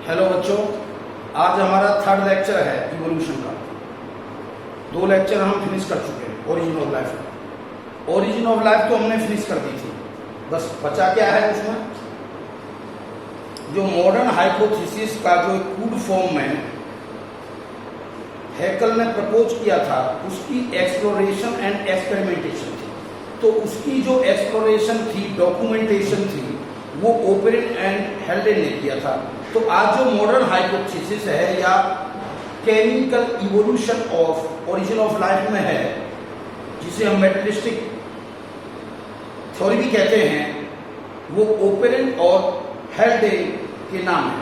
Hello बच्चों, आज हमारा थर्ड लेक्चर है इवोल्यूशन का। 2 लेक्चर हम फिनिश कर चुके हैं ओरिजिन ऑफ लाइफ का। ओरिजिन ऑफ लाइफ तो हमने फिनिश कर दी थी, बस बचा क्या है उसमें, जो मॉडर्न हाइपोथेसिस का जो क्रूड फॉर्म में हैकल ने प्रपोज किया था, उसकी एक्सप्लोरेशन एंड एक्सपेरिमेंटेशन थी। तो उसकी जो एक्सप्लोरेशन थी, डॉक्यूमेंटेशन थी, वो ओपरेन एंड हेल्डेन ने किया था। तो आज जो मॉडर्न हाइपोथेसिस है या chemical evolution of origin of life में है, जिसे हम मेटेरियलिस्टिक थ्योरी भी कहते हैं, वो ओपरेन और हेल्डेन के नाम है।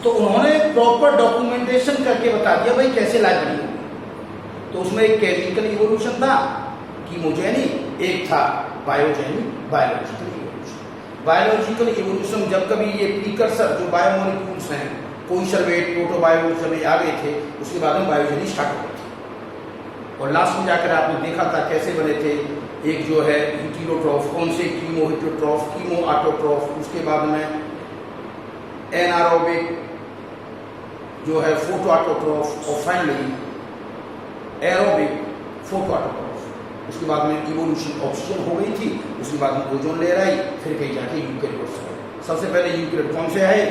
तो उन्होंने प्रॉपर डॉक्यूमेंटेशन करके बता दिया भाई कैसे लाइफ बनी होगी। तो उसमें एक केमिकल इवोल्यूशन था, कीमोजेनी, एक था बायोजेनी, बायोलॉजिकल इवोल्यूशन। बायोलॉजिकल इवोल्यूशन जब कभी ये प्रीकर्सर जो बायोमोलिक्यूल्स हैं, कोइंसर्वेट, प्रोटोबायोस जब आ गए थे, उसके बाद में बायोजेनी स्टार्ट हो गई थी। और लास्ट में जाकर आपने देखा था कैसे बने थे। एक जो है हीटेरोट्रॉफ, कौन से, कीमो हीटेरोट्रॉफ, कीमो ऑटोट्रॉफ, उसके बाद में एनारोबिक जो है फोटो ऑटोट्रॉफ, और फाइनली एरोबिक फोटो ऑटोट्रॉफ। उसके बाद में इवोल्यूशन ऑक्सीजन हो गई थी, उसके बाद में ओजोन लेयर आई, फिर कहीं जाके यूकेरियोट्स आए। सबसे पहले यूकेरियोट कौन से आए,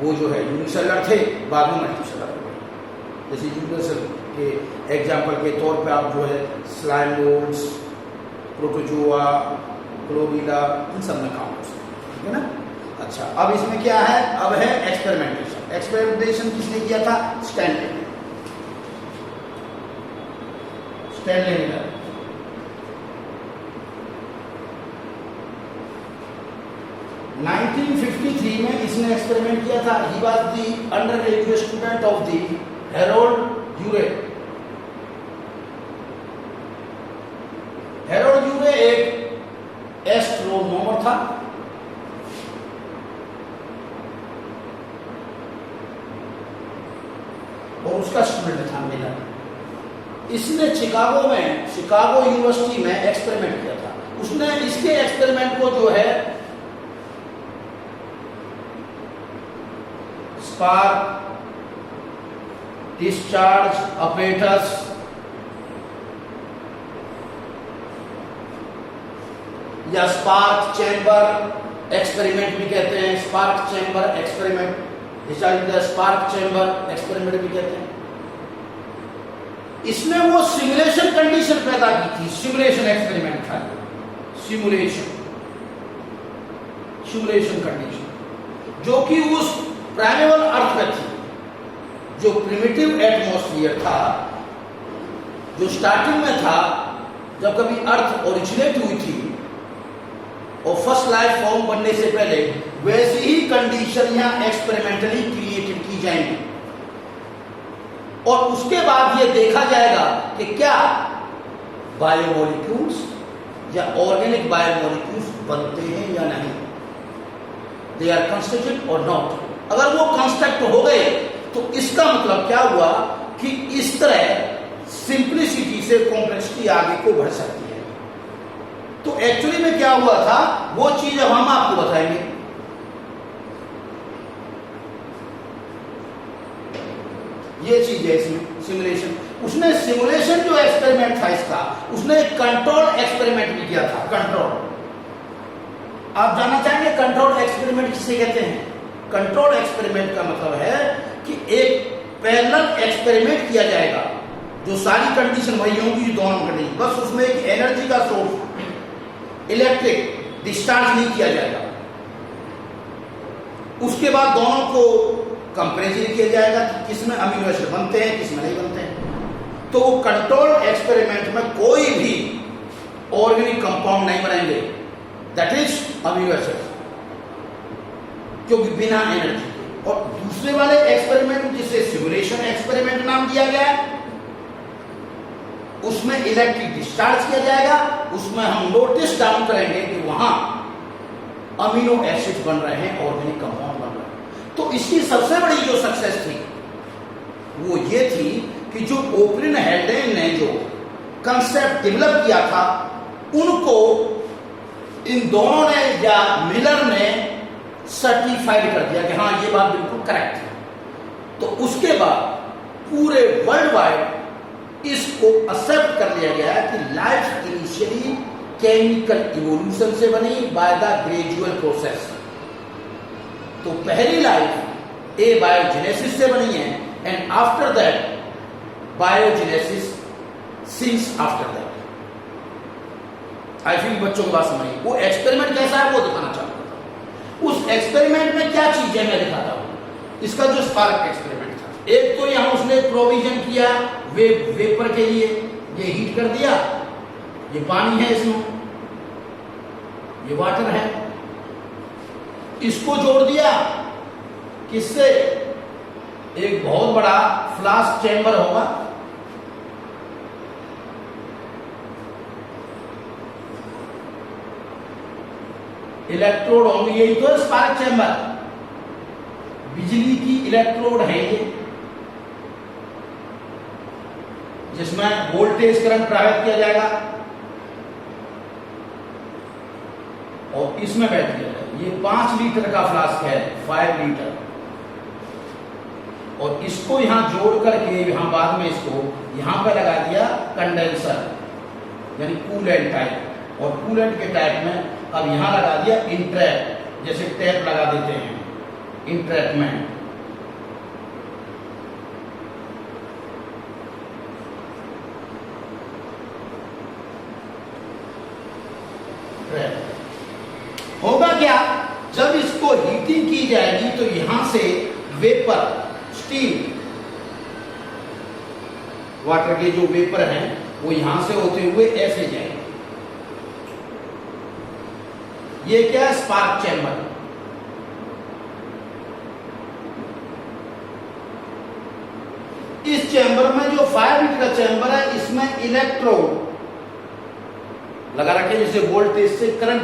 वो जो है यूनिसेलुलर थे, बाद में मल्टीसेलुलर हो गए। जैसे यूनिसेलुलर के एग्जाम्पल के तौर पे आप जो है स्लाइम मोल्ड्स, प्रोटोजोआ, क्लोरीला, इन सब में काम कर सकते हैं, ठीक है ना। अच्छा, अब इसमें क्या है, अब है एक्सपेरिमेंटेशन। एक्सपेरिमेंटेशन किसने किया था, स्टैनले। 1953 में इसने एक्सपेरिमेंट किया था। He was the undergraduate student of the Harold Urey. Harold Urey एक एस्ट्रोनॉमर था, और उसका स्टूडेंट था मिलर। इसने शिकागो यूनिवर्सिटी में एक्सपेरिमेंट किया था। उसने इसके एक्सपेरिमेंट को जो है स्पार्क, डिस्चार्ज अपरेटस, या स्पार्क चैम्बर एक्सपेरिमेंट भी कहते हैं। Spark chamber experiment, spark chamber experiment भी कहते हैं। इसने वो सिमुलेशन कंडीशन पैदा की थी। सिमुलेशन एक्सपेरिमेंट था, सिमुलेशन कंडीशन, जो कि उस प्राइमेवल अर्थ में थी, जो प्रिमिटिव एटमॉस्फेयर था, जो स्टार्टिंग में था, जब कभी अर्थ ओरिजिनेट हुई थी और फर्स्ट लाइफ फॉर्म बनने से पहले, वैसी ही कंडीशन यहां एक्सपेरिमेंटली क्रिएटेड की जाएंगी। और उसके बाद यह देखा जाएगा कि क्या बायोमोलिक्यूल्स या ऑर्गेनिक बायोमोलिक्यूल्स बनते हैं या नहीं, दे आर कंस्ट्रक्टेड और नॉट। अगर वो कंस्ट्रक्ट हो गए तो इसका मतलब क्या हुआ कि इस तरह सिंप्लिसिटी से कॉम्प्लेक्सिटी आगे को बढ़ सकती है। तो एक्चुअली में क्या हुआ था, वो चीज अब हम आपको बताएंगे। ये चीज है इसमें सिमुलेशन। उसने सिमुलेशन जो एक्सपेरिमेंट था इसका, उसने कंट्रोल एक्सपेरिमेंट भी किया था। कंट्रोल, आप जानना चाहेंगे कंट्रोल एक्सपेरिमेंट किसे कहते हैं। कंट्रोल एक्सपेरिमेंट का मतलब है कि एक पैरेलल एक्सपेरिमेंट किया जाएगा, जो सारी कंडीशन वही होंगी, दोनों कंडीशन, बस उसमें एक एनर्जी का सोर्स, इलेक्ट्रिक डिस्चार्ज नहीं किया जाएगा। उसके बाद दोनों को कंपैरिजन किया जाएगा कि किसमें अमीनो एसिड बनते हैं, किसमें नहीं बनते हैं। तो कंट्रोल एक्सपेरिमेंट में कोई भी ऑर्गेनिक कंपाउंड नहीं बनाएंगे, दैट इज अमीनो एसिड, क्योंकि बिना एनर्जी के। और दूसरे वाले एक्सपेरिमेंट जिसे सिमुलेशन एक्सपेरिमेंट नाम दिया गया है, उसमें इलेक्ट्रिक डिस्चार्ज किया जाएगा। उसमें हम नोटिस डाउन करेंगे कि वहां अमीनो एसिड बन रहे हैं, ऑर्गेनिक कंपाउंड बन रहे हैं। तो इसकी सबसे बड़ी जो सक्सेस थी वो ये थी कि जो ओपरेन हेल्डेन ने जो कंसेप्ट डेवलप किया था, उनको इन दोनों ने या मिलर ने सर्टिफाइड कर दिया कि हाँ ये बात बिल्कुल करेक्ट है। तो उसके बाद पूरे वर्ल्ड वाइड इसको एक्सेप्ट कर लिया गया है कि लाइफ इनिशियली केमिकल इवोल्यूशन से बनी बाय द ग्रेजुअल प्रोसेस। तो पहली लाइफ ए बायोजेनेसिस से बनी है and after that biogenesis since after that. I feel बच्चों को बात समझिए। वो एक्सपेरिमेंट कैसा है वो दिखाना चाहता था। उस एक्सपेरिमेंट में क्या चीजें मैं दिखाता हूं। इसका जो स्पार्क एक्सपेरिमेंट था, एक तो यहां उसने प्रोविजन किया वेपर के लिए, ये हीट कर दिया, ये पानी है, इसमें ये वाटर है, इसको जोड़ दिया किससे, एक बहुत बड़ा फ्लास्क चैम्बर होगा, इलेक्ट्रोड होंगे, यही तो स्पार्क चैम्बर, बिजली की इलेक्ट्रोड है ये, जिसमें वोल्टेज करंट प्रवाहित किया जाएगा और इसमें बैठ किया जाएगा। ये 5 लीटर का फ्लास्क है, 5 लीटर, और इसको यहां जोड़ करके यहां बाद में इसको यहां पर लगा दिया कंडेंसर यानी कूलेंट टाइप, और कूलेंट के टाइप में अब यहां लगा दिया इंट्रैप, जैसे टैप लगा देते हैं, इंट्रैपमेंट। होगा क्या, जब इसको हीटिंग की जाएगी तो यहां से वेपर, स्टीम, वाटर के जो वेपर हैं वो यहां से होते हुए ऐसे जाएंगे। ये क्या है, स्पार्क चैम्बर। इस चैम्बर में जो 5 लीटर का चैम्बर है, इसमें इलेक्ट्रोड लगा रखे जैसे वोल्टेज से करंट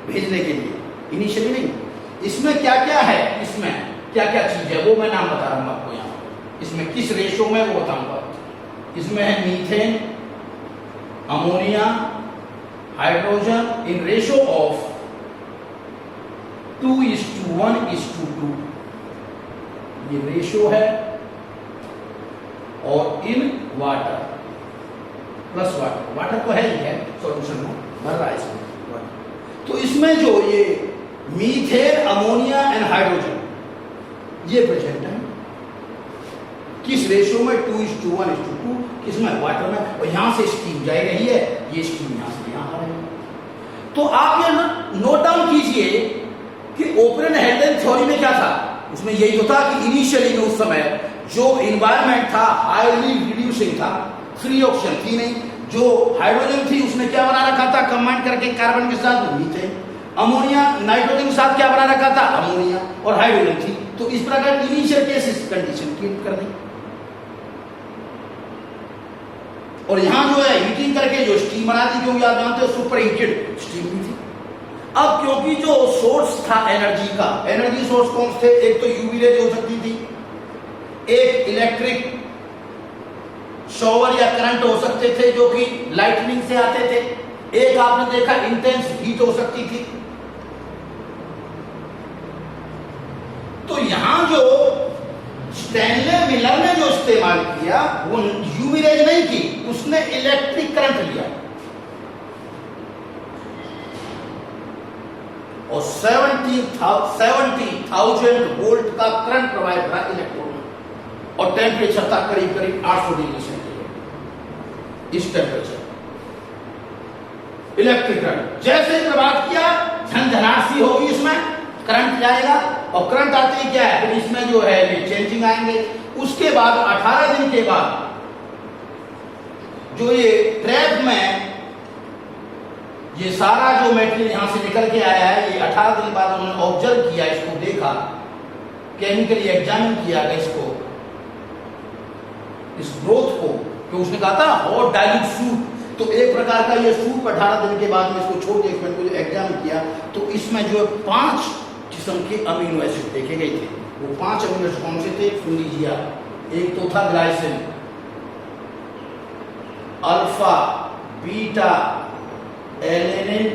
भेजने के लिए, इनिशियली नहीं। इसमें क्या क्या है, इसमें क्या क्या चीज है वो मैं नाम बता रहा हूं आपको यहां। इसमें किस रेशो में वो बताऊंगा। इसमें है methane, ammonia, hydrogen in ratio of 2:1:2। ये रेशो है, और in water plus water, water तो है ही है सॉल्यूशन में भर रहा है इसमें। तो इसमें जो ये मीथेन, अमोनिया एंड हाइड्रोजन ये प्रेजेंट है किस रेशो में, 2:1:2, किसमें, वाटर में, और यहां से स्टीम जा रही है, ये स्टीम यहां से यहां आ रही है। तो आप ये नोट डाउन कीजिए कि ओपन हेल्डेन थ्योरी में क्या था। उसमें यही तो था कि इनिशियली में उस समय जो इन्वायरमेंट था हाईली रिड्यूसिंग था, फ्री ऑक्सीजन थी नहीं, जो हाइड्रोजन थी उसने क्या बना रखा था, कंबाइन करके कार्बन के साथ मीथेन, अमोनिया नाइट्रोजन के साथ क्या बना रखा था, अमोनिया, और हाइड्रोजन थी। तो इस प्रकार इनिशियल केस कंडीशन क्रिएट कर दी, और यहां जो है हीटिंग करके जो स्टीम बना दी, क्योंकि आप जानते हो सुपर हीटेड स्टीम भी थी। अब क्योंकि जो सोर्स था एनर्जी का, एनर्जी सोर्स कौन से थे, एक तो यूवी रेज हो सकती थी, एक इलेक्ट्रिक शॉवर या करंट हो सकते थे जो कि लाइटनिंग से आते थे, एक आपने देखा इंटेंस हीट हो सकती थी। तो यहां जो स्टैनले मिलर ने जो इस्तेमाल किया वो यूवी रेज नहीं की, उसने इलेक्ट्रिक करंट लिया और 70,000 वोल्ट का करंट प्रोवाइड करा इलेक्ट्रॉन में, और टेम्परेचर था करीब करीब 800 डिग्री सेंटीग्रेड। इस टेम्परेचर इलेक्ट्रिक करंट जैसे प्रभावित किया, झंझनाहट सी होगी, इसमें करंट जाएगा, और करंट आते ही क्या है, फिर इसमें जो है ये चेंजिंग आएंगे। उसके बाद 18 दिन के बाद जो ये ट्रैप में ये सारा जो मेटेरियल यहां से निकल के आया है, ये 18 दिन बाद उन्होंने ऑब्जर्व किया, इसको देखा, केमिकली एग्जामिन किया इसको, इस ग्रोथ को, तो उसने कहा था हॉट डाइल्यूट सूप। तो एक प्रकार का ये सूप 18 दिन के बाद में इसको छोड़ दिया, इसमें जो एग्जामिन किया तो इसमें जो 5 किस्म के अमीनो एसिड देखे गए थे। वो 5 अमीनो एसिड कौन से थे, सुन लीजिए, एक तो था glycine, alpha, beta, alanine,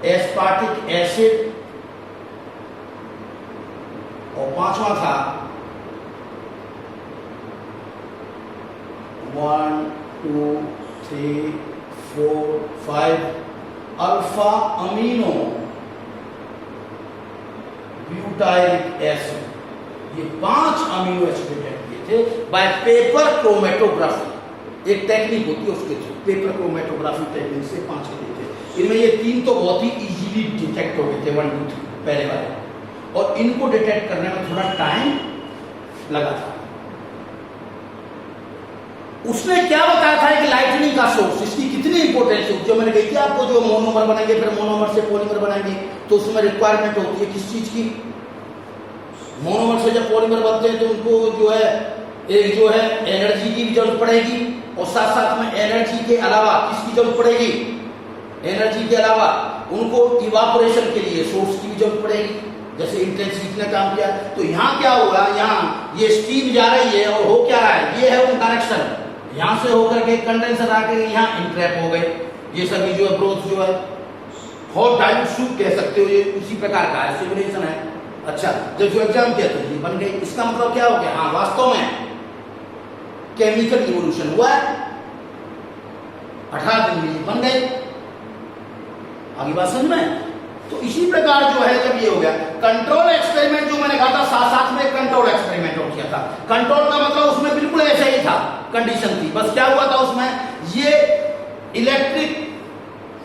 aspartic acid, और पांचवा था 1 2 3 4 5 अल्फा अमीनो ब्यूटाइलिक एसिड। ये 5 अमीनो एसिड डिटेक्ट किए थे बाय पेपर क्रोमेटोग्राफी। एक टेक्निक होती है उसके थ्रू, पेपर क्रोमेटोग्राफी टेक्निक से 5 किए थे। इनमें ये 3 तो बहुत ही इजीली डिटेक्ट हो गए थे, 1 2 3 पहले वाले, और इनको डिटेक्ट करने में थोड़ा टाइम लगा था। उसने क्या बताया था कि लाइटनिंग का सोर्स, इसकी कितनी इंपॉर्टेंस है, जो मैंने कही थी आपको, जो मोनोमर बनाएंगे फिर मोनोमर से पॉलीमर बनाएंगे, तो उसमें रिक्वायरमेंट होती है किस चीज की? मोनोमर से जब पॉलीमर बनते हैं तो उनको जो है एक जो है एनर्जी की भी जरूरत पड़ेगी, और साथ साथ में एनर्जी के अलावा किसकी जरूरत पड़ेगी? एनर्जी के अलावा उनको इवापोरेशन के लिए सोर्स की भी जरूरत पड़ेगी, जैसे इंटेंसिटी ने काम किया। तो यहाँ क्या हुआ, यहाँ ये स्टीम जा रही है और हो क्या रहा है, ये है वो कनेक्शन, यहां से होकर के कंडेंसर आके यहाँ इंट्रैप हो गए। ये सभी जो है ब्रोथ जो है हॉट डाइल्यूट सूप कह सकते हो, ये उसी प्रकार का है, सिमुलेशन है। अच्छा, जब जो एग्जाम किया तो ये बन गई, इसका मतलब क्या हो गया? हाँ, वास्तव में केमिकल इवोल्यूशन हुआ है, 18 दिन में बन गए। आगे बात समझ में? तो इसी प्रकार जो है जब ये हो गया कंट्रोल एक्सपेरिमेंट, जो मैंने कहा था साथ साथ में कंट्रोल एक्सपेरिमेंट और किया था। कंट्रोल का मतलब उसमें बिल्कुल ऐसे ही था, कंडीशन थी, बस क्या हुआ था उसमें, ये इलेक्ट्रिक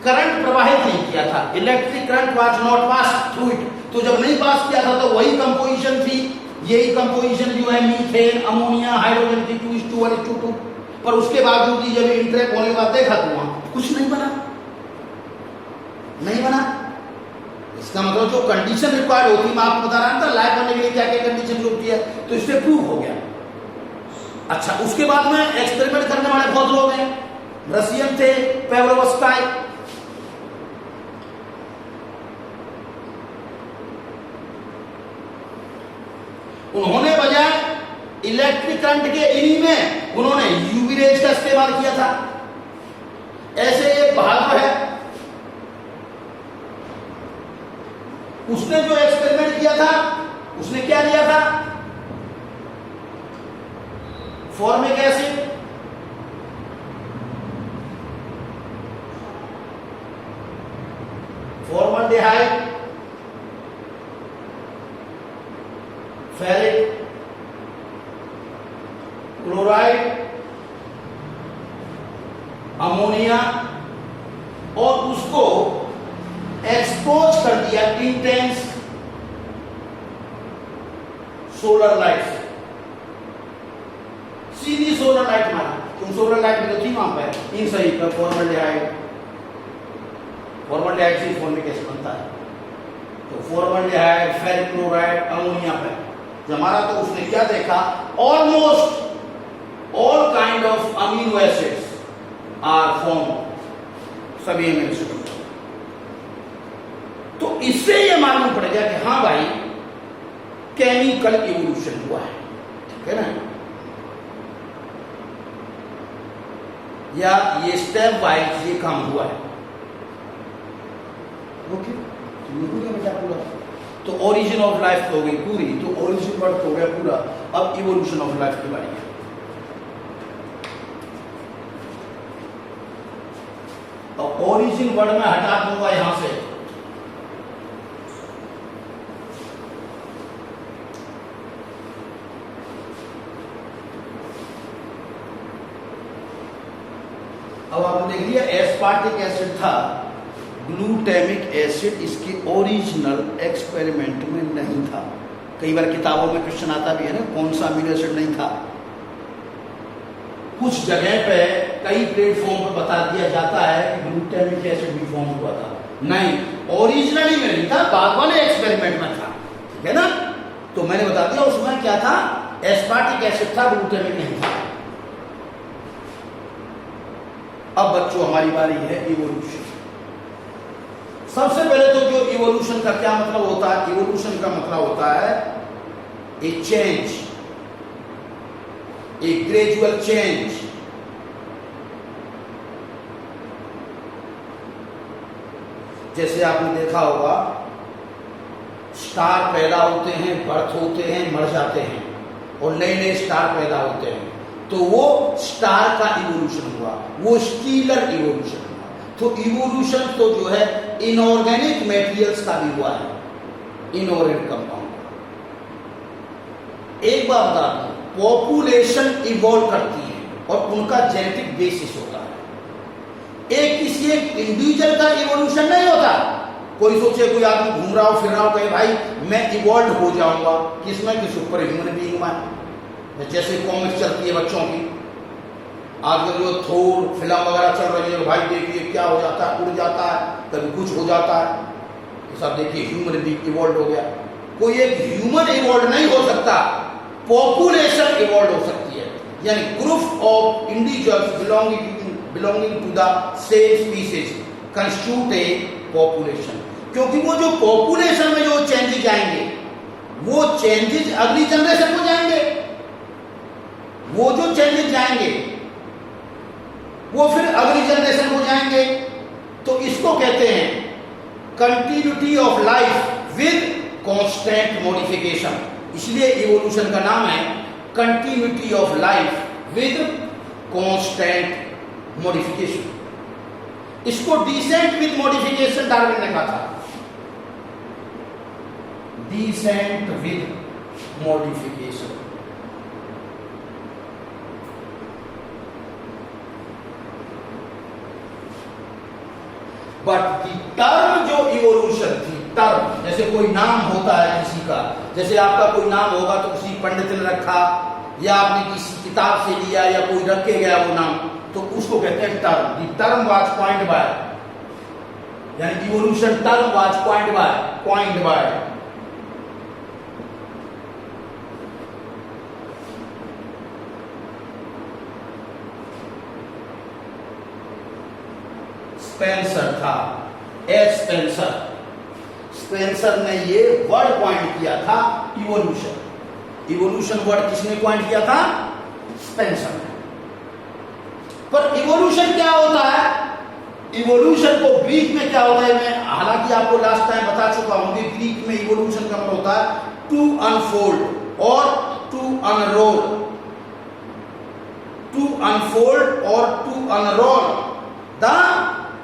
करंट प्रवाहित नहीं किया था, electric current was not pass through it. तो जब नहीं पास किया था तो वही कंपोजिशन थी, यही कंपोजिशन जो है मीथेन, अमोनिया, हाइड्रोजन की 2:1:2, पर उसके बावजूद ही जब इंटरैक्ट होने के बाद देखा तो वहां कुछ नहीं बना, नहीं बना। इसका मतलब जो कंडीशन रिक्वायर्ड होती है, मैं आपको बता रहा था लाइफ बनने के लिए क्या क्या कंडीशन होती है, तो इससे प्रूव हो गया। अच्छा, उसके बाद में एक्सपेरिमेंट करने वाले बहुत लोग हैं, रशियन थे पेवलोवस्काई, उन्होंने बजाय इलेक्ट्रिक करंट के इन्हीं में उन्होंने यूवी रेज का इस्तेमाल किया था। ऐसे एक बहादुर है, उसने जो एक्सपेरिमेंट किया था उसने क्या लिया था, formic acid, formaldehyde, ferric chloride, ammonia, और उसको एक्सपोज कर दिया इंटेंस सोलर लाइट से, सीधी सोलर लाइट मारा। तुम सोलर लाइट भी तो थी वहां पर, इन सही पर फॉर्मल्डिहाइड, फॉर्मल्डिहाइड से फॉर्मिक एसिड बनता है, तो फॉर्मल्डिहाइड, फेरिक क्लोराइड, अमोनिया पर जब मारा तो उसने क्या देखा, almost all kind of amino acids are form, सभी अमीनो एसिड। तो इससे यह मालूम पड़ेगा कि हाँ भाई केमिकल इवोल्यूशन हुआ है, ठीक है ना, या ये स्टेप वाइज ये काम हुआ है। ओके, ये हो गया बेटा पूरा। तो ओरिजिन ऑफ लाइफ हो गई पूरी, तो ओरिजिन वर्ड हो गया पूरा। अब इवोल्यूशन ऑफ लाइफ की बारी है। अब ओरिजिन वर्ड में हटा दूंगा यहां से, अब आपने देख लिया एस्पार्टिक एसिड था, ग्लूटामिक एसिड इसके ओरिजिनल एक्सपेरिमेंट में नहीं था। कई बार किताबों में क्वेश्चन आता भी है ना, कौन सा अमीनो एसिड नहीं था। कुछ जगह पे कई प्लेटफॉर्म पर बता दिया जाता है कि ग्लूटामिक एसिड भी फॉर्म हुआ था, नहीं ओरिजिनली में नहीं था, बाद वाले एक्सपेरिमेंट में था, ठीक है ना। तो मैंने बता दिया उसमें क्या था, एस्पार्टिक एसिड था, ग्लूटामिक नहीं था। अब बच्चों हमारी बारी है इवोल्यूशन। सबसे पहले तो जो इवोल्यूशन का क्या मतलब होता है, इवोल्यूशन का मतलब होता है ए चेंज, ए ग्रेजुअल चेंज, जैसे आपने देखा होगा स्टार पैदा होते हैं, बर्थ होते हैं, मर जाते हैं और नए नए स्टार पैदा होते हैं, तो वो स्टार का इवोल्यूशन हुआ, वो स्टीलर इवोल्यूशन हुआ। तो इवोल्यूशन तो जो है इनऑर्गेनिक मटेरियल्स का भी हुआ है, इनऑर्गेनिक कंपाउंड। एक बात बता दूं, पॉपुलेशन इवॉल्व करती है और उनका जेनेटिक बेसिस होता है। एक किसी एक इंडिविजुअल का इवोल्यूशन नहीं होता। कोई सोचे, कोई आदमी घूम रहा हो, फिर रहा हो, कहे भाई मैं इवॉल्व हो जाऊंगा, किसमें, कि सुपर ह्यूमन बीइंग में। जैसे कॉमिक्स चलती है बच्चों की, आजकल जो थोर फिल्म वगैरह चल रही है, भाई देखिए क्या हो जाता है, उड़ जाता है, कभी कुछ हो जाता है, सब देखिए ह्यूमन बीइंग इवॉल्व हो गया। कोई एक ह्यूमन इवॉल्व नहीं हो सकता, पॉपुलेशन इवॉल्व हो सकती है, यानी group of individuals belonging to the same species constitute a population. क्योंकि वो जो पॉपुलेशन में जो चेंजेज आएंगे, वो चेंजेज अगली जनरेशन को जाएंगे, वो जो चेंजेज जाएंगे वो फिर अगली जनरेशन को जाएंगे। तो इसको कहते हैं continuity of life with constant modification. इसलिए इवोल्यूशन का नाम है continuity of life with constant modification. इसको डिसेंट विद मॉडिफिकेशन डार्विन ने कहा था, descent with modification. But the term जो इवोल्यूशन थी, टर्म जैसे कोई नाम होता है किसी का, जैसे आपका कोई नाम होगा तो किसी पंडित ने रखा या आपने किसी किताब से लिया या कोई रख के गया वो नाम, तो उसको कहते हैं term. The term was coined by, यानी evolution term was coined by Spencer था, एच स्पेंसर। स्पेंसर ने ये वर्ड पॉइंट किया था इवोल्यूशन। इवोल्यूशन वर्ड किसने पॉइंट किया था? स्पेंसर ने। पर इवोल्यूशन क्या होता है? इवोल्यूशन को ग्रीक में क्या होता है, मैं हालांकि आपको लास्ट टाइम बता चुका हूं कि ग्रीक में इवोल्यूशन का मतलब होता है टू अनफोल्ड और टू अनरोल, टू अनफोल्ड और to unroll the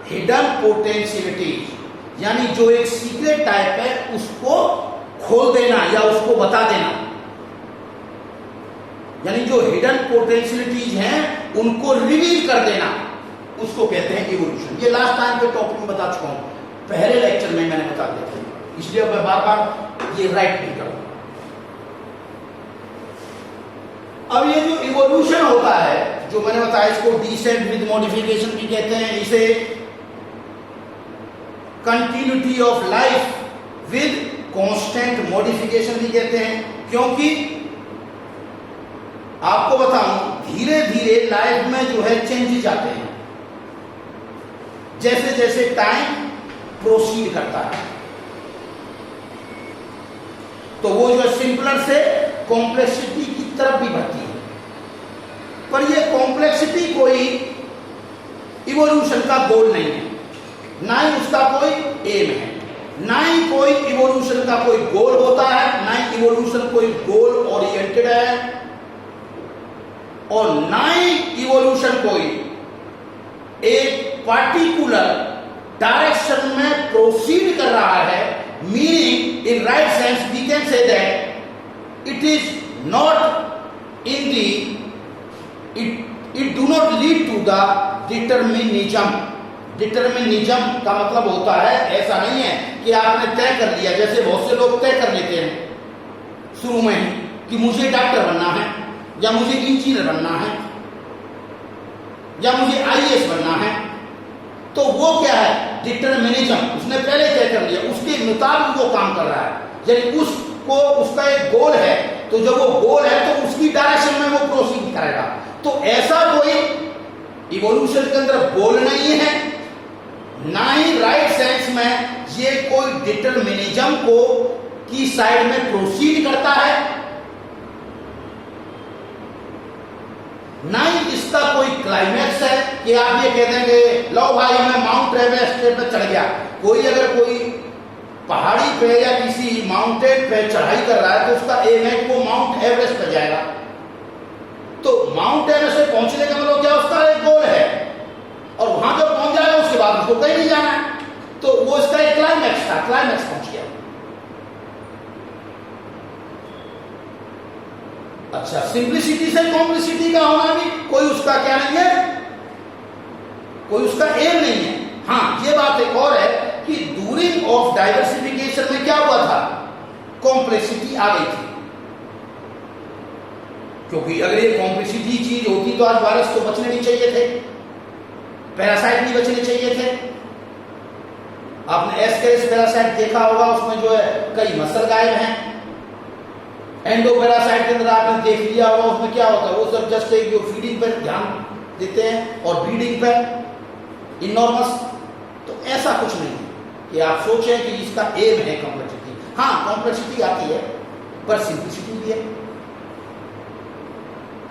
hidden potentialities, यानी जो एक सीक्रेट टाइप है उसको खोल देना या उसको बता देना, यानी जो हिडन पोटेंशियलिटीज हैं उनको रिवील कर देना, उसको कहते हैं इवोल्यूशन। ये लास्ट टाइम के टॉपिक में बता चुका हूं, पहले लेक्चर में मैंने बता दिया था, इसलिए मैं बार बार ये राइट नहीं करूंगा। अब ये जो इवोल्यूशन होता है, जो मैंने बताया, इसको डिसेंट विद मॉडिफिकेशन भी कहते हैं, इसे continuity of life with constant modification भी कहते हैं। क्योंकि आपको बताऊं, धीरे धीरे लाइफ में जो है चेंजेस आते हैं, जैसे जैसे टाइम प्रोसीड करता है, तो वो जो है सिंपलर से कॉम्प्लेक्सिटी की तरफ भी बढ़ती है। पर ये कॉम्प्लेक्सिटी कोई इवोल्यूशन का गोल नहीं है, ना ही उसका कोई एम है, ना ही कोई इवोल्यूशन का कोई गोल होता है, ना ही इवोल्यूशन कोई गोल ओरिएंटेड है, और ना ही इवोल्यूशन कोई एक पर्टिकुलर डायरेक्शन में प्रोसीड कर रहा है। Meaning in right sense we can say that it is not in the it do not lead to the determinism. Determinism का मतलब होता है, ऐसा नहीं है कि आपने तय कर लिया, जैसे बहुत से लोग तय कर लेते हैं शुरू में ही कि मुझे डॉक्टर बनना है, या मुझे इंजीनियर बनना है, या मुझे आईएएस बनना है, तो वो क्या है? डिटर्मिनिज्म। उसने पहले तय कर लिया, उसके मुताबिक वो काम कर रहा है, यानी उसको उसका एक गोल है, तो जब वो गोल है तो उसकी डायरेक्शन में वो प्रोसीड करेगा। तो ऐसा कोई इवोल्यूशन के अंदर गोल नहीं है, ना ही राइट सेंस में ये कोई डिटर्मिनिज्म को की साइड में प्रोसीड करता है, ना ही इसका कोई क्लाइमैक्स है कि आप ये कह देंगे लो भाई मैं माउंट एवरेस्ट पे चढ़ गया, कोई अगर कोई पहाड़ी पे या किसी माउंटेन पे चढ़ाई कर रहा है तो उसका एम है कि वो माउंट एवरेस्ट पे जाएगा। तो माउंट एवरेस्ट पे पहुंचने का मतलब क्या, उसका एक गोल है, और वहां जब पहुंच जाएगा उसके बाद उसको कहीं नहीं जाना है, तो वो इसका एक क्लाइमैक्स था, क्लाइमैक्स पहुंच गया। अच्छा, सिंप्लिसिटी से कॉम्प्लिसिटी का होना भी कोई उसका क्या नहीं है, कोई उसका एम नहीं है। हाँ, ये बात एक और है कि ड्यूरिंग ऑफ डाइवर्सिफिकेशन में क्या हुआ था, कॉम्प्लेक्सिटी आ गई थी, क्योंकि अगर ये कॉम्प्लेक्सिटी चीज होती तो आज वायरस तो बचने नहीं चाहिए थे, पैरासाइट नहीं बचने चाहिए थे। आपने एस्केरिस पैरासाइट देखा होगा, उसमें जो है कई मसल गायब हैं। एंडो पैरासाइट के अंदर आपने देख लिया होगा, उसमें क्या होता है, वो सब जस्ट एक जो फीडिंग पर ध्यान देते हैं और ब्रीडिंग पर इनॉर्मस। तो ऐसा कुछ नहीं है कि आप सोचें कि इसका एम है कॉम्प्लेक्सिटी। हाँ, कॉम्प्लेक्सिटी आती है पर सिंप्लिसिटी भी है।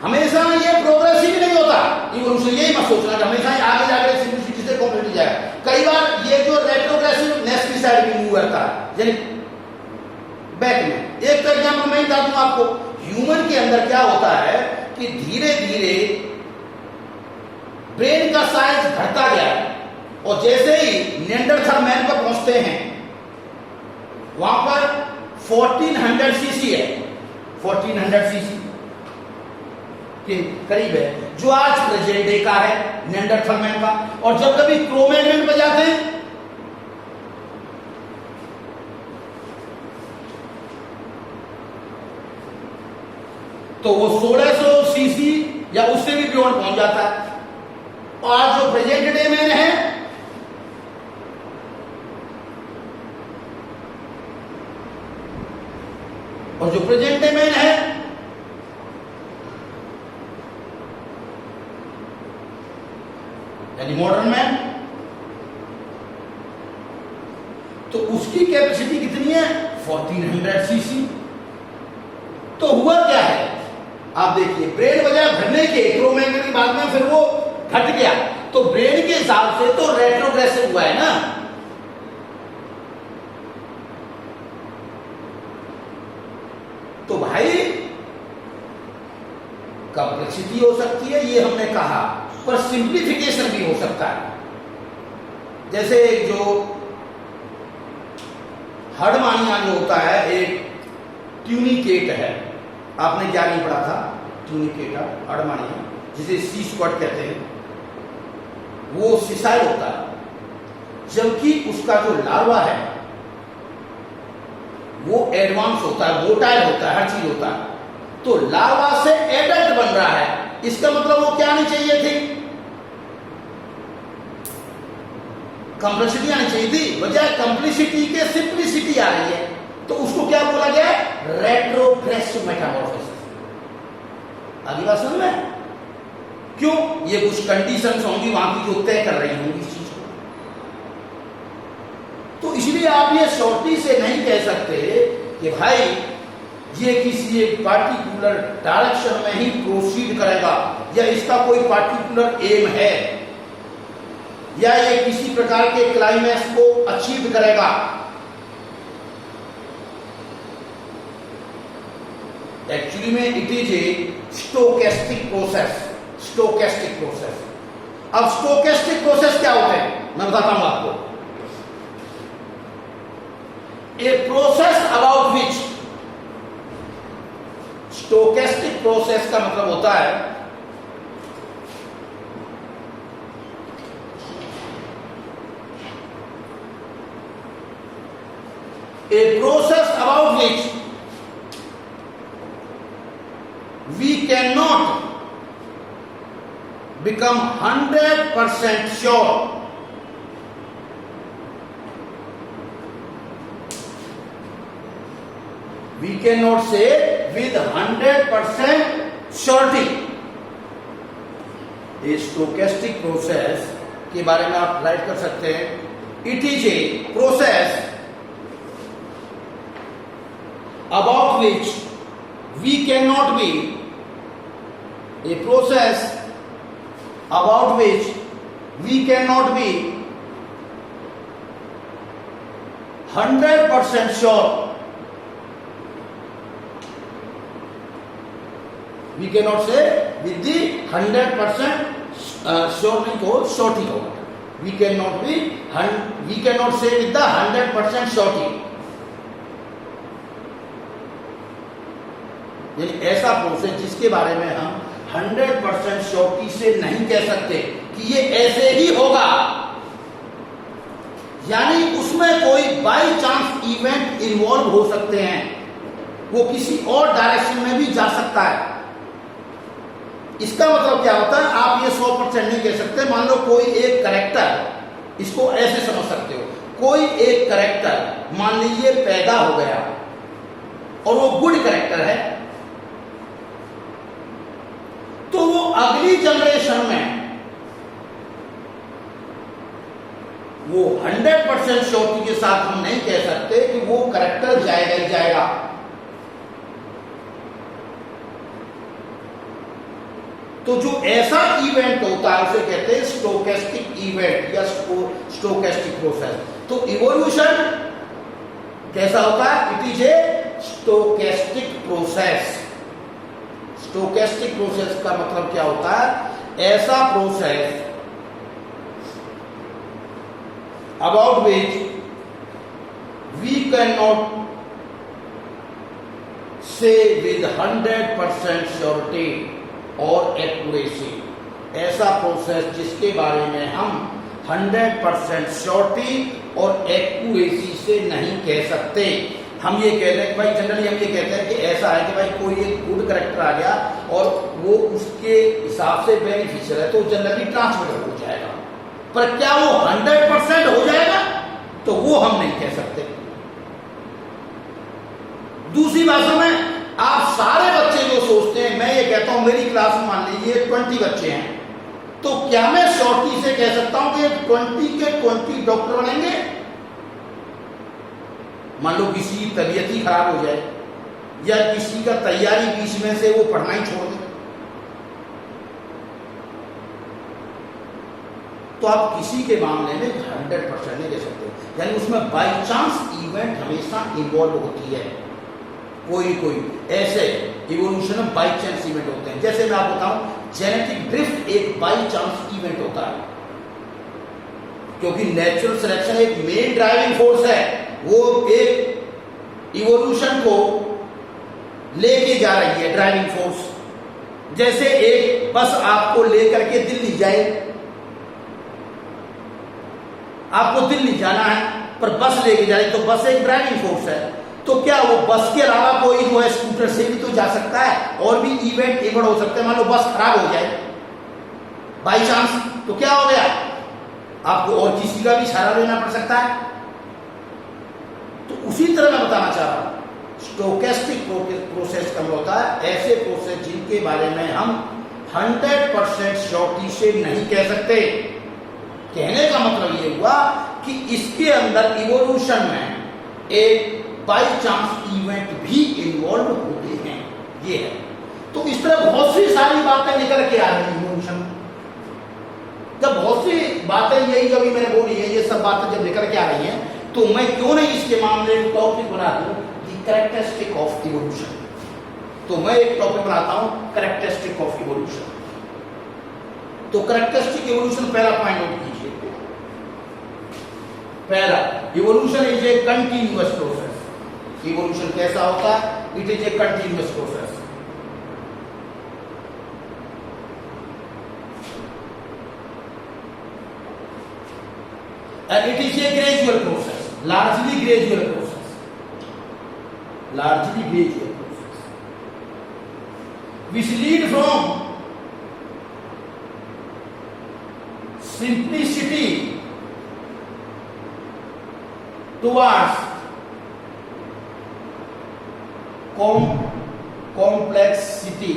हमेशा ये प्रोग्रेसिव नहीं होता, इवोल्यूशन यही मत सोचना कि हमेशा आगे जाकर सिंप्लिसिटी से कॉम्प्लेक्सिटी जाएगा। कई बार ये जो रेट्रोग्रेसिवनेस की साइड भी मूव करता है, यानी बैक में। एक तो एग्जाम्पल मैं बता दूं आपको, ह्यूमन के अंदर क्या होता है कि धीरे धीरे ब्रेन का साइज घटता गया, और जैसे ही निएंडरथल मैन पर पहुंचते हैं वहां पर 1400 सीसी है, 1400 सीसी के करीब है, जो आज प्रेजेंट डे का है निएंडरथल मैन का। और जब कभी क्रो-मैग्नन पे जाते हैं तो वो 1600 सीसी या उससे भी बियॉन्ड पहुंच जाता है। और आज जो प्रेजेंट डे मैन है और जो प्रेजेंट डे मैन है यानी मॉडर्न मैन, तो उसकी कैपेसिटी कितनी है, 1400 सीसी। तो हुआ क्या है, आप देखिए, ब्रेन बजाय घटने के क्रो-मैग्नन की बात में फिर वो घट गया, तो ब्रेन के हिसाब से तो रेट्रोग्रेसिव हुआ है ना। तो भाई कॉम्प्लेक्सिटी हो सकती है, ये हमने कहा, पर सिंप्लीफिकेशन भी हो सकता है। जैसे जो हर्डमानिया जो होता है, एक ट्यूनिकेट है, आपने क्या नहीं पढ़ा था, ट्यूनिकेटा हर्डमानिया, जिसे सी स्क्वाड कहते हैं, वो सिसाइल होता है, जबकि उसका जो लार्वा है वो एडवांस होता है, मोटाइल होता है, हर चीज होता है। तो लार्वा से एडल्ट बन रहा है, इसका मतलब वो क्या आनी चाहिए थी, कॉम्प्लेक्सिटी आनी चाहिए थी, बजाय कॉम्प्लिसिटी के सिंप्लिसिटी आ रही है। तो उसको क्या बोला गया है, रेट्रोग्रेसिव मेटामॉर्फोसिस। अगली बात समझ में, क्यों, ये कुछ कंडीशंस होंगी वहां की जो तय कर रही होंगी इस चीज को। तो इसलिए आप ये शॉर्टी से नहीं कह सकते कि भाई ये किसी एक पार्टिकुलर डायरेक्शन में ही प्रोसीड करेगा, या इसका कोई पार्टिकुलर एम है, या ये किसी प्रकार के क्लाइमैक्स को अचीव करेगा। एक्चुअली में it is a stochastic process, stochastic process. अब स्टोकेस्टिक प्रोसेस क्या होते हैं, मैं बताता हूं आपको। A process about which, stochastic process का मतलब होता है a process about which we cannot become 100% sure we cannot say with 100% surety। a stochastic process के बारे में आप राइट कर सकते हैं, it is a process about which we cannot be, a process about which we cannot be 100% sure, we can not say with the 100% surety को surety को, we can not say with the 100% surety, यानी ऐसा process जिसके बारे में हम 100% surety से नहीं कह सकते कि ये ऐसे ही होगा, यानी उसमें कोई बाई चांस इवेंट इन्वॉल्व हो सकते हैं, वो किसी और डायरेक्शन में भी जा सकता है। इसका मतलब क्या होता है, आप ये 100% नहीं कह सकते। मान लो कोई एक कैरेक्टर, इसको ऐसे समझ सकते हो, कोई एक कैरेक्टर मान लीजिए पैदा हो गया और वो गुड कैरेक्टर है, तो वो अगली जनरेशन में वो 100% श्योरिटी के साथ हम नहीं कह सकते कि वो कैरेक्टर जाएगा ही जाएगा। तो जो ऐसा इवेंट होता है उसे कहते हैं स्टोकेस्टिक इवेंट या स्टोकेस्टिक प्रोसेस। तो इवोल्यूशन कैसा होता है, it is a stochastic process. Stochastic process का मतलब क्या होता है, ऐसा process about which we cannot say with 100% surety और एक्यूरेसी। ऐसा प्रोसेस जिसके बारे में हम 100% श्योरिटी और एक्यूरेसी से नहीं कह सकते। हम ये कहते हैं कि भाई जनरली हम ये कहते हैं कि ऐसा है कि भाई कोई एक गुड कैरेक्टर आ गया और वो उसके हिसाब से बेनिफिशियल है तो जनरली ट्रांसमिट हो जाएगा, पर क्या वो 100% हो जाएगा, तो वो हम नहीं कह सकते। दूसरी भाषा में आप सारे बच्चे जो सोचते हैं, मैं ये कहता हूं मेरी क्लास में मान लीजिए 20 बच्चे हैं, तो क्या मैं श्योरिटी से कह सकता हूं कि 20 के 20 डॉक्टर बनेंगे? मान लो किसी की तबीयत ही खराब हो जाए या किसी का तैयारी बीच में से वो पढ़ना ही छोड़ दे, तो आप किसी के मामले में 100% नहीं कह सकते, यानी उसमें बाई चांस इवेंट हमेशा इन्वॉल्व होती है। कोई ऐसे इवोल्यूशन में बाई चांस इवेंट होते हैं। जैसे मैं आपको बताऊं, जेनेटिक ड्रिफ्ट एक बाई चांस इवेंट होता है, क्योंकि नेचुरल सिलेक्शन एक मेन ड्राइविंग फोर्स है, वो एक इवोल्यूशन को लेके जा रही है, ड्राइविंग फोर्स। जैसे एक बस आपको लेकर के दिल्ली जाए, आपको दिल्ली जाना है पर बस लेके जा रही, तो बस एक ड्राइविंग फोर्स है, तो क्या वो बस के अलावा कोई जो है स्कूटर से भी तो जा सकता है, और भी इवेंट इवेंट हो सकते हैं। मान लो बस खराब हो जाए बाई चांस, तो क्या हो गया, आपको और किसी का भी सहारा लेना पड़ सकता है। तो उसी तरह मैं बताना चाह रहा हूं, स्टोकेस्टिक प्रोसेस का होता है ऐसे प्रोसेस जिनके बारे में हम 100% श्योरिटी से नहीं कह सकते। कहने का मतलब ये हुआ कि इसके अंदर इवोल्यूशन में एक बाई चांस इवेंट भी इन्वॉल्व होते हैं, ये है। तो इस तरह बहुत सी सारी बातें निकल के आ रही हैं इवोल्यूशन में। जब बहुत सी बातें यही जो भी मैंने बोली है, ये सब बातें जब निकल के आ रही हैं, तो मैं क्यों नहीं इसके मामले में टॉपिक बना दूं, द कैरेक्टरिस्टिक ऑफ इवोल्यूशन। तो मैं एक टॉपिक बनाता हूं, कैरेक्टरिस्टिक ऑफ इवोल्यूशन। तो कैरेक्टरिस्टिक इवोल्यूशन पहला पॉइंट नोट कीजिए। पहला, evolution is A continuous process. Evolution कैसा होता है, it is a continuous process. And it is a gradual process, largely gradual process, largely gradual process, which lead from simplicity towards complexity.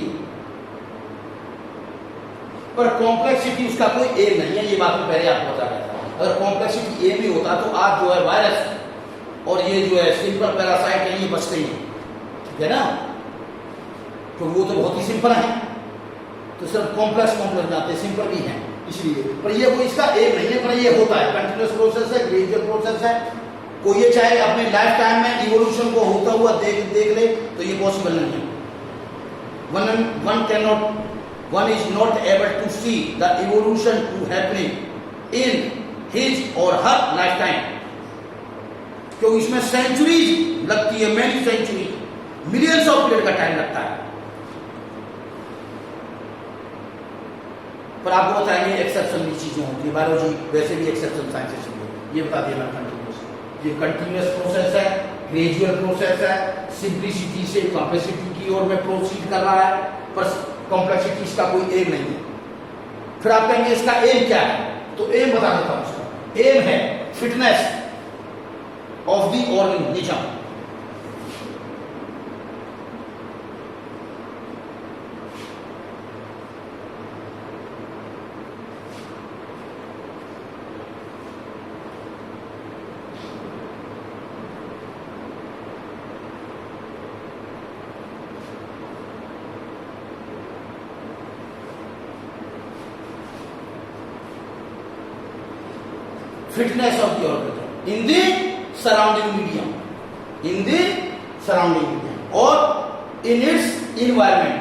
पर complexity उसका कोई M नहीं है, ये बात मैं पहले आपको बता रहा था। अगर कॉम्प्लेक्सिटी एम ही होता तो आज जो है वायरस और ये जो है सिंपल पैरासाइट है ये बचते ही है ना, तो वो तो बहुत ही सिंपल है। तो सिर्फ कॉम्प्लेक्स जाते हैं, सिंपल भी है इसलिए। पर ये कोई इसका एम नहीं है, पर ये होता है, कंटिन्यूअस प्रोसेस है, ग्रेजुअल प्रोसेस है। कोई ये चाहे अपने लाइफ टाइम में इवोल्यूशन को होता हुआ देख ले तो ये पॉसिबल नहीं है। One is not able to see the evolution to happening in his or her lifetime, क्योंकि इसमें सेंचुरीज लगती है, many century, millions of year का टाइम लगता है। पर आपको बताएंगे एक्सेप्शन की चीजें होती है, बायोलॉजी वैसे भी एक्सेप्शन साइंसेस है, ये बता दिया मैंने कंटिन्यूस। ये कंटिन्यूस प्रोसेस है, ग्रेजुअल प्रोसेस है, सिंप्लिसिटी से कॉम्प्लेक्सिटी की ओर में प्रोसीड कर रहा है, पर कॉम्प्लेक्सिटी इसका कोई एम नहीं है। फिर आप कहेंगे इसका एम क्या है, तो एम बता देता हूं। इसका एम है fitness of the organism. Fitness of the organism in the surrounding medium, or in its environment.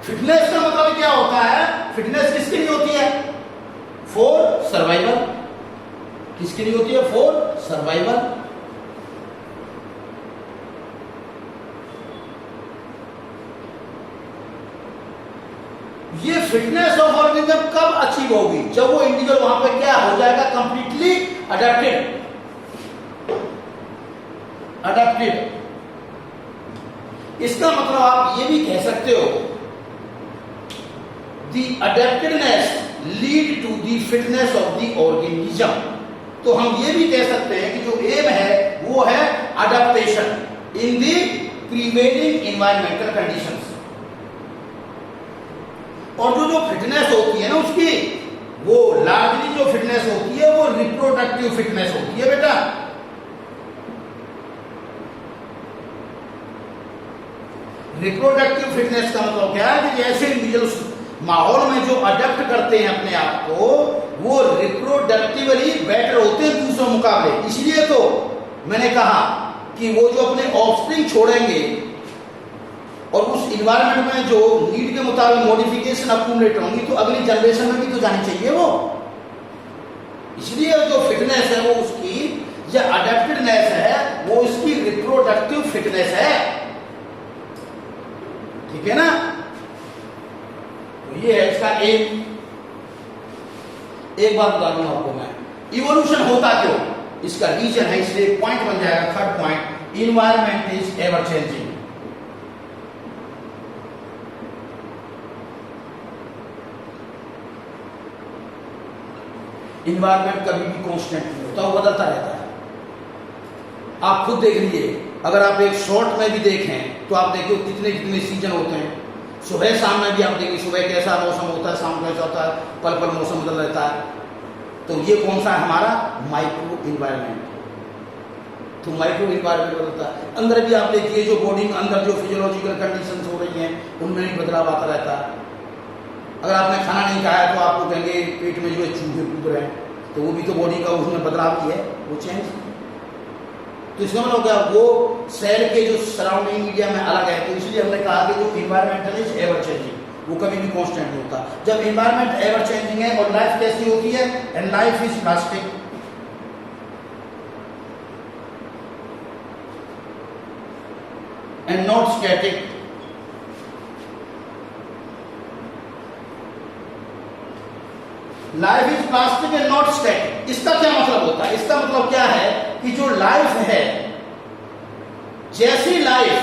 Fitness का मतलब क्या होता है? फिटनेस किसके लिए होती है? For survival. किसके लिए होती है? For survival. ये फिटनेस ऑफ ऑर्गेनिज्म कब अचीव होगी? जब वो इंडिविजुअल वहां पे क्या हो जाएगा? Completely adapted. इसका मतलब आप ये भी कह सकते हो the adaptedness lead to the fitness of the organism. तो हम ये भी कह सकते हैं कि जो एम है वो है adaptation in the prevailing environmental conditions. और जो फिटनेस होती है ना उसकी, वो लार्जली जो फिटनेस होती है वो रिप्रोडक्टिव फिटनेस होती है बेटा। रिप्रोडक्टिव फिटनेस का मतलब क्या है कि जैसे इंडिविजुअल माहौल में जो अडेप्ट करते हैं अपने आप को, वो रिप्रोडक्टिवली बेटर होते हैं दूसरों मुकाबले। इसलिए तो मैंने कहा कि वो जो अपने ऑफस्प्रिंग छोड़ेंगे और उस इन्वायरमेंट में जो नीड के मुताबिक मॉडिफिकेशन अक्यूमुलेट होंगी, तो अगली जनरेशन में भी तो जानी चाहिए वो। इसलिए जो फिटनेस है वो उसकी, जो अडेप्टेडनेस है वो इसकी रिप्रोडक्टिव फिटनेस है। ठीक है ना? तो ये है इसका एम। एक बात बता दूं आपको मैं, इवोल्यूशन होता क्यों, इसका रीजन है, इसलिए पॉइंट बन जाएगा third point, environment is ever changing. Environment कभी भी कांस्टेंट नहीं होता, वो बदलता रहता है। आप खुद देख लीजिए, अगर आप एक शॉर्ट में भी देखें तो आप देखिए कितने कितने सीजन होते हैं। सुबह शाम में भी आप देखिए, सुबह कैसा मौसम होता है, शाम कैसा होता है, पल पल मौसम बदल रहता है। तो ये कौन सा है? हमारा माइक्रो इन्वायरमेंट। तो माइक्रो इन्वायरमेंट बदलता है। अंदर भी आप देखिए, जो बॉडी के अंदर जो फिजियोलॉजिकल कंडीशन हो रही हैं उनमें भी बदलाव आता रहता है। अगर आपने खाना नहीं खाया तो आपको कहेंगे पेट में जो है चूहे कूद रहे हैं, तो वो भी तो बॉडी का उसमें बदलाव ही है, वो चेंज। तो इसका मतलब क्या, वो सेल के जो सराउंडिंग मीडिया में अलग है। तो इसलिए हमने कहा कि जो इन्वायरमेंटल इज एवर चेंजिंग, वो कभी भी कांस्टेंट नहीं होता। जब इन्वायरमेंट एवर चेंजिंग है और लाइफ कैसी होती है, and life is plastic. And not static. Life is plastic and not static. इसका क्या मतलब होता है? इसका मतलब क्या है कि जो लाइफ है, जैसी लाइफ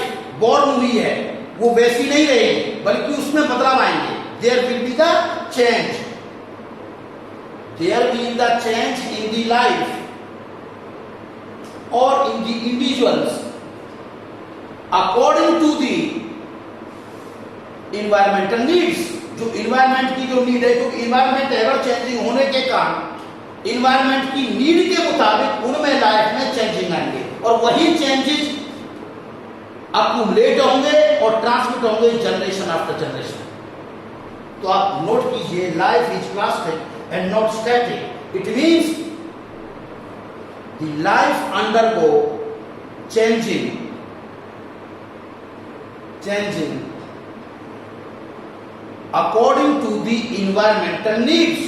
बॉर्न हुई है वो वैसी नहीं रहेगी, बल्कि उसमें बदलाव आएंगे। There will be the change, there will the change in the life और in the individuals according to the environmental needs. जो इन्वायरमेंट की जो नीड है, क्योंकि इन्वायरमेंट एवर चेंजिंग होने के कारण इन्वायरमेंट की नीड के मुताबिक उनमें लाइफ में चेंजिंग आएंगे, और वही चेंजेस अक्यूमुलेट होंगे और ट्रांसमिट होंगे जनरेशन आफ्टर जनरेशन। तो आप नोट कीजिए, life is plastic and not static. It means the life undergo changing according to the environmental needs,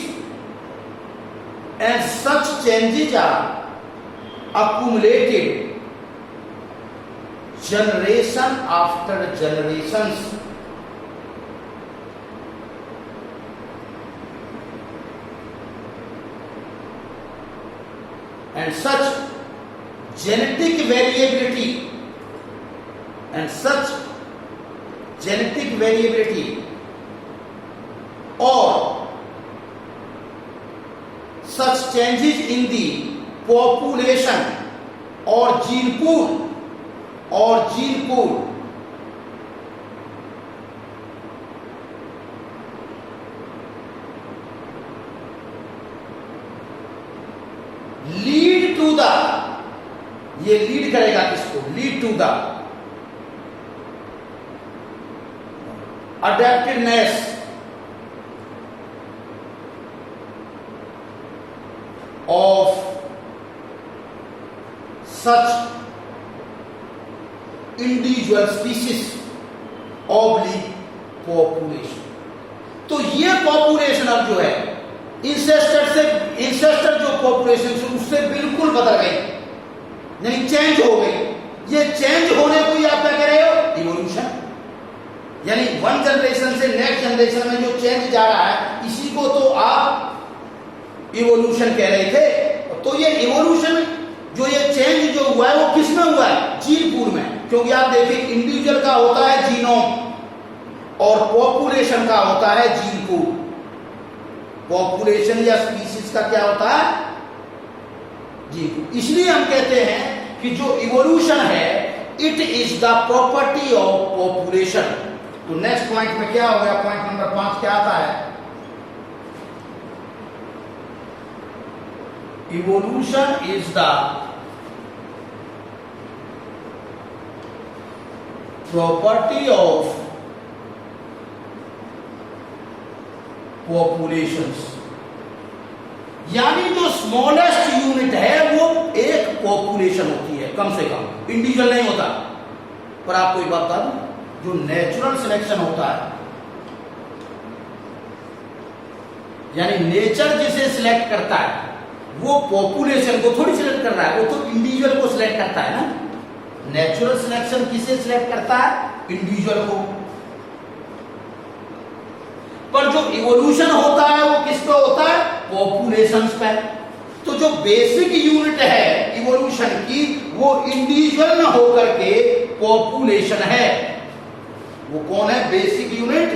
and such changes are accumulated generation after generations. And such genetic variability or such changes in the population or gene pool lead to the, ये lead करेगा किसको? Lead to the adaptiveness of such individual species oblique population. तो ये population अब जो है ancestor जो population उससे बिल्कुल बदल गई, यानी चेंज हो गई। ये चेंज होने को ही आप क्या कह रहे हो? इवोल्यूशन। यानी वन जनरेशन से नेक्स्ट जनरेशन में जो चेंज जा रहा है, इसी को तो आप इवोल्यूशन कह रहे थे। तो ये इवोल्यूशन जो ये चेंज जो हुआ है वो किसमें हुआ है? जीन पूल में। क्योंकि आप देखिए इंडिविजुअल का होता है जीनोम और पॉपुलेशन का होता है जीन पूल। पॉपुलेशन या स्पीसीज का क्या होता है? Gene pool. इसलिए हम कहते हैं कि जो इवोल्यूशन है it is the property of population. तो नेक्स्ट पॉइंट में क्या हो गया? पॉइंट नंबर 5 क्या आता है? Evolution is the property of populations. यानी जो स्मॉलेस्ट यूनिट है वो एक पॉपुलेशन होती है, कम से कम इंडिविजुअल नहीं होता। पर आपको एक बात बता दूं, जो नेचुरल सिलेक्शन होता है, यानी नेचर जिसे सिलेक्ट करता है वो पॉपुलेशन को थोड़ी सिलेक्ट कर रहा है, वो तो इंडिविजुअल को सिलेक्ट करता है ना। नेचुरल सिलेक्शन किसे सिलेक्ट करता है? इंडिविजुअल को। पर जो इवोल्यूशन होता है वो किस पे होता है? पॉपुलेशंस पे। तो जो बेसिक यूनिट है इवोल्यूशन की वो इंडिविजुअल न होकर के पॉपुलेशन है। वो कौन है बेसिक यूनिट?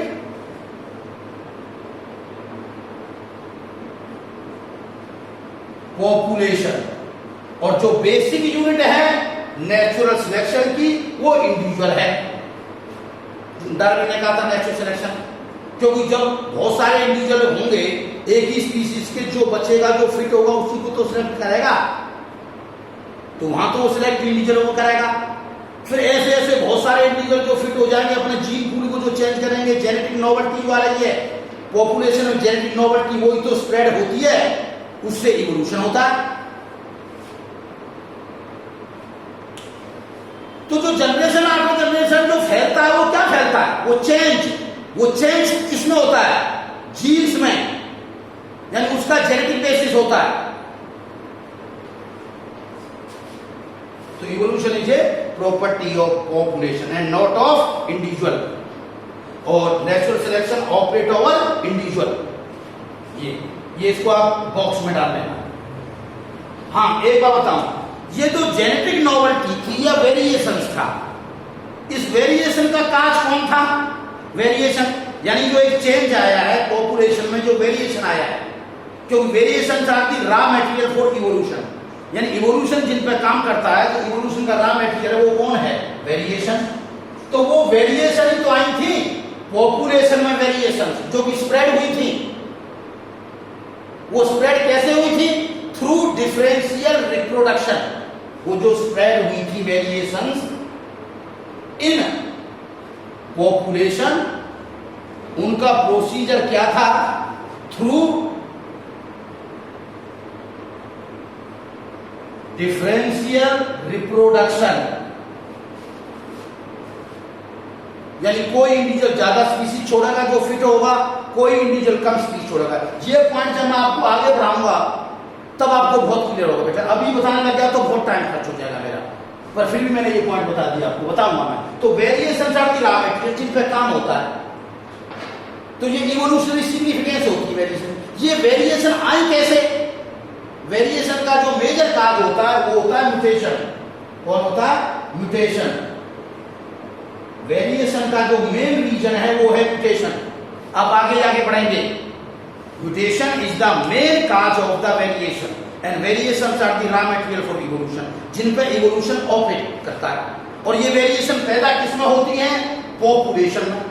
पॉपुलेशन। और जो बेसिक यूनिट है नेचुरल सिलेक्शन की वो इंडिविजुअल है। डार्विन ने कहा था नेचुरल सिलेक्शन, क्योंकि जब बहुत सारे इंडिविजुअल होंगे एक ही स्पीसीज के, जो बचेगा जो फिट होगा उसी को तो सिलेक्ट करेगा। तो वहां तो वो सिलेक्ट इंडिविजुअल को करेगा। फिर ऐसे ऐसे बहुत सारे इंडिविजुअल जो फिट हो जाएंगे अपने जीन पूल को जो चेंज करेंगे। जेनेटिक नोवेल्टी जो आ रही है पॉपुलेशन में, जेनेटिक नोवेल्टी वही तो स्प्रेड होती है, उससे इवोल्यूशन होता है। तो जो जनरेशन आफ्टर जनरेशन जो फैलता है वो क्या फैलता है? वो चेंज किसमें होता है? जीन्स में, यानी उसका जेनेटिक बेसिस होता है। तो evolution is a property of population and not of individual, और natural selection operate over individual. ये इसको आप बॉक्स में डाल लेना। हाँ, एक बात बताऊं, ये जो जेनेटिक नॉवेल्टी थी या वेरिएशन था, इस वेरिएशन का काज कौन था? वेरिएशन, यानी जो एक चेंज आया है पॉपुलेशन में, जो वेरिएशन आया है, क्योंकि वेरिएशन था कि रॉ मटेरियल फॉर इवोल्यूशन, यानी इवोल्यूशन जिन पर काम करता है तो इवोल्यूशन का रॉ मटेरियल वो कौन है? वेरिएशन। तो वो वेरिएशन ही तो आई थी पॉपुलेशन में, वेरिएशन जो कि स्प्रेड हुई थी। वो स्प्रेड कैसे हुई थी? Through differential reproduction. वो जो स्प्रेड हुई थी वेरिएशंस इन पॉपुलेशन, उनका प्रोसीजर क्या था? थ्रू डिफरेंशियल रिप्रोडक्शन, यानी कोई इंडिविजुअल ज्यादा स्पीसीज छोड़ेगा जो फिट होगा, कोई इंडिविजुअल कम स्पीसीज छोड़ेगा। ये पॉइंट जब मैं आपको आगे बढ़ाऊंगा तब आपको बहुत क्लियर होगा बेटा। अभी बताने लग गया तो बहुत टाइम खर्च हो जाएगा मेरा, पर फिर भी मैंने ये पॉइंट बता दिया, आपको बताऊंगा मैं। तो variation are the raw material जिन पे काम होता है, तो ये इवोल्यूशनरी सिग्निफिकेंस होती है वेरिएशन। ये वेरिएशन आई कैसे? वेरिएशन का जो मेजर काज होता है वो होता है म्यूटेशन। कौन होता है? म्यूटेशन। वेरिएशन का जो मेन रीजन है वो है म्यूटेशन। अब आगे आगे बढ़ेंगे। Mutation is the main cause of the variation and variations are the raw material for evolution, जिन पे इवोल्यूशन ऑपरेट करता है। और ये वेरिएशन पैदा किसमें होती है? पॉपुलेशन में।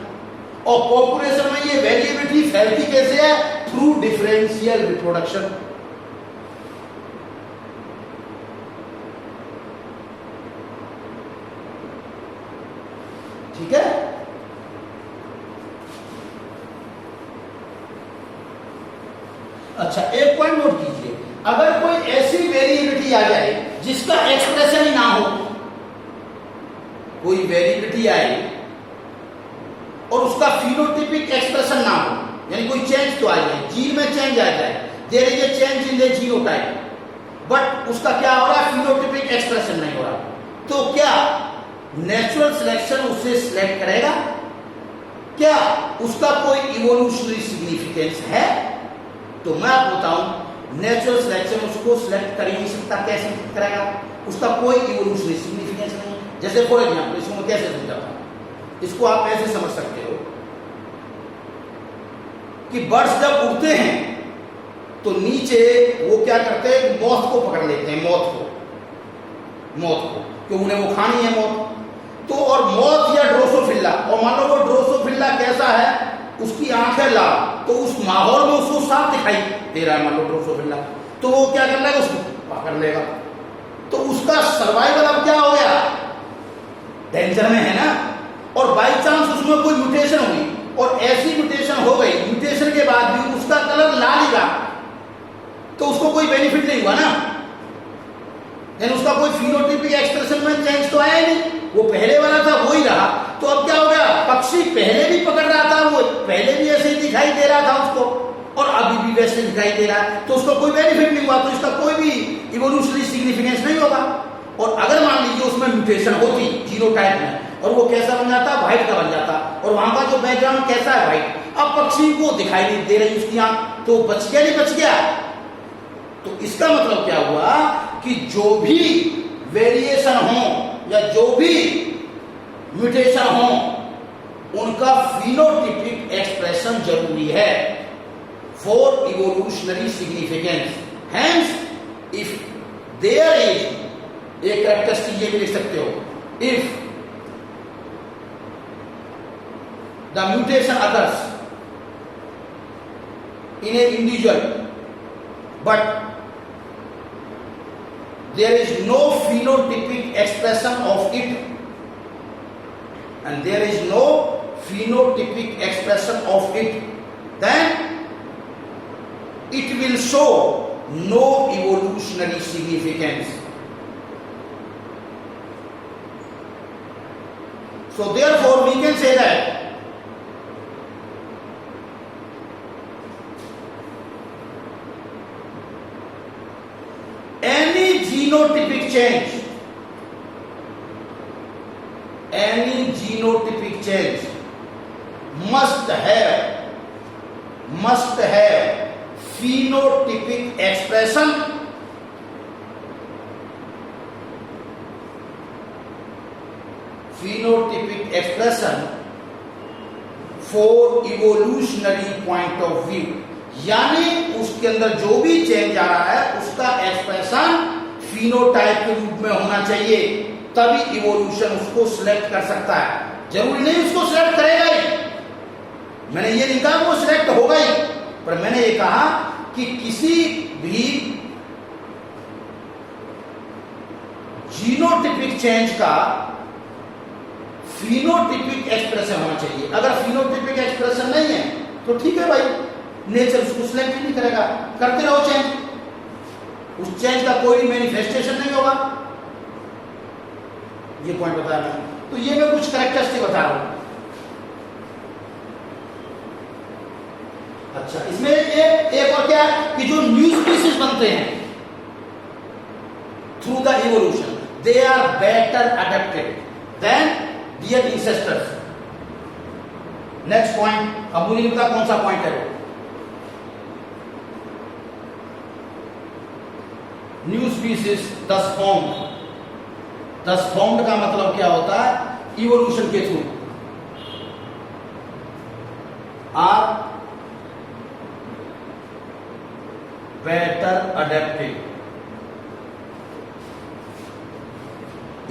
और पॉपुलेशन में ये वेरिएबिलिटी फैलती कैसे है? Through differential reproduction. ठीक है। अच्छा, एक पॉइंट नोट कीजिए, अगर कोई ऐसी वेरिएबिलिटी आ जाए जिसका एक्सप्रेशन ही ना हो, कोई वेरिएबिलिटी आए और उसका फिनोटाइपिक एक्सप्रेशन ना हो, यानी कोई चेंज तो आ जाए, जीन में चेंज आ जाए, there is a change in the genotype, but उसका क्या हो रहा है? फिनोटाइपिक एक्सप्रेशन नहीं हो रहा, तो क्या नेचुरल सिलेक्शन उसे सिलेक्ट करेगा? क्या उसका कोई इवोल्यूशनरी सिग्निफिकेंस है? तो मैं आपको बताऊं, नेचुरल सिलेक्शन उसको सिलेक्ट कर ही नहीं सकता। कैसे करेगा? उसका कोई इवोल्यूशनरी सिग्निफिकेंस नहीं। जैसे फॉर एग्जाम्पल, इसको मैं कैसे समझाता हूं, इसको आप ऐसे समझ सकते हो कि बर्ड्स जब उड़ते हैं तो नीचे वो क्या करते हैं? मौत को पकड़ लेते हैं, मौत को, क्योंकि उन्हें वो खानी है मौत। तो और मौत या ड्रोसोफिला, और मान लो वो ड्रोसोफिला कैसा है, उसकी आंखें लाल, तो उस माहौल में उसको साफ दिखाई दे रहा है, मान लो ड्रोसोफिला, तो वो क्या कर लेगा? उसको पकड़ लेगा। तो उसका सर्वाइवल अब क्या हो गया? डेंजर में है ना। और बाई चांस उसमें कोई म्यूटेशन हुई और ऐसी म्यूटेशन हो गई, म्यूटेशन के बाद भी उसका कलर लाल ही रहा, तो उसको कोई बेनिफिट नहीं हुआ ना, यानी उसका कोई फिनोटाइपिक एक्सप्रेशन में चेंज तो आया ही नहीं, वो पहले वाला था वो ही रहा। तो अब क्या हो गया? पक्षी पहले भी पकड़ रहा था, वो पहले भी ऐसे ही दिखाई दे रहा था उसको, और अभी भी वैसे दिखाई दे रहा है, तो उसको कोई बेनिफिट नहीं हुआ, तो इसका कोई भी इवोल्यूशनरी सिग्निफिकेंस नहीं होगा। और अगर मान लीजिए उसमें म्यूटेशन होती जीनोटाइप में, और वो कैसा बन जाता? व्हाइट का बन जाता, और वहां का जो बैकग्राउंड कैसा है? व्हाइट। अब पक्षी को दिखाई नहीं दे रही उसकी आंख, तो बच गया नहीं बच गया? तो इसका मतलब क्या हुआ कि जो भी वेरिएशन हो या जो भी म्यूटेशन हो, उनका फिनोटाइपिक एक्सप्रेशन जरूरी है for evolutionary significance. Hence if there is एक कैरेक्टरिस्टिक, ये भी लिख सकते हो, if the mutation occurs in a individual but there is no phenotypic expression of it, and there is no phenotypic expression of it, then it will show no evolutionary significance. So therefore we can say that any genotypic change must have phenotypic expression for evolutionary point of view, यानी उसके अंदर जो भी change आ रहा है उसका expression phenotype के रूप में होना चाहिए, तभी इवोल्यूशन उसको सिलेक्ट कर सकता है। जरूरी नहीं उसको सिलेक्ट करेगा ही, मैंने ये नहीं कहा वो सिलेक्ट होगा ही, पर मैंने ये कहा कि किसी भी जीनोटिपिक चेंज का फिनोटिपिक एक्सप्रेशन होना चाहिए। अगर फिनोटिपिक एक्सप्रेशन नहीं है तो ठीक है भाई, नेचर उसको सिलेक्ट नहीं करेगा, करते रहो चेंज, उस चेंज का कोई मैनिफेस्टेशन नहीं होगा। ये पॉइंट बताया मैंने। तो ये मैं कुछ कैरेक्टरिस्टिक बता रहा हूं। अच्छा, इसमें एक और क्या है कि जो न्यू स्पीसीज बनते हैं through the evolution, they are better adapted than their ancestors. Next point, अब मुझे नहीं पता कौन सा पॉइंट है वो। New species thus formed. Thus formed का मतलब क्या होता है? इवोल्यूशन के through are better adapted.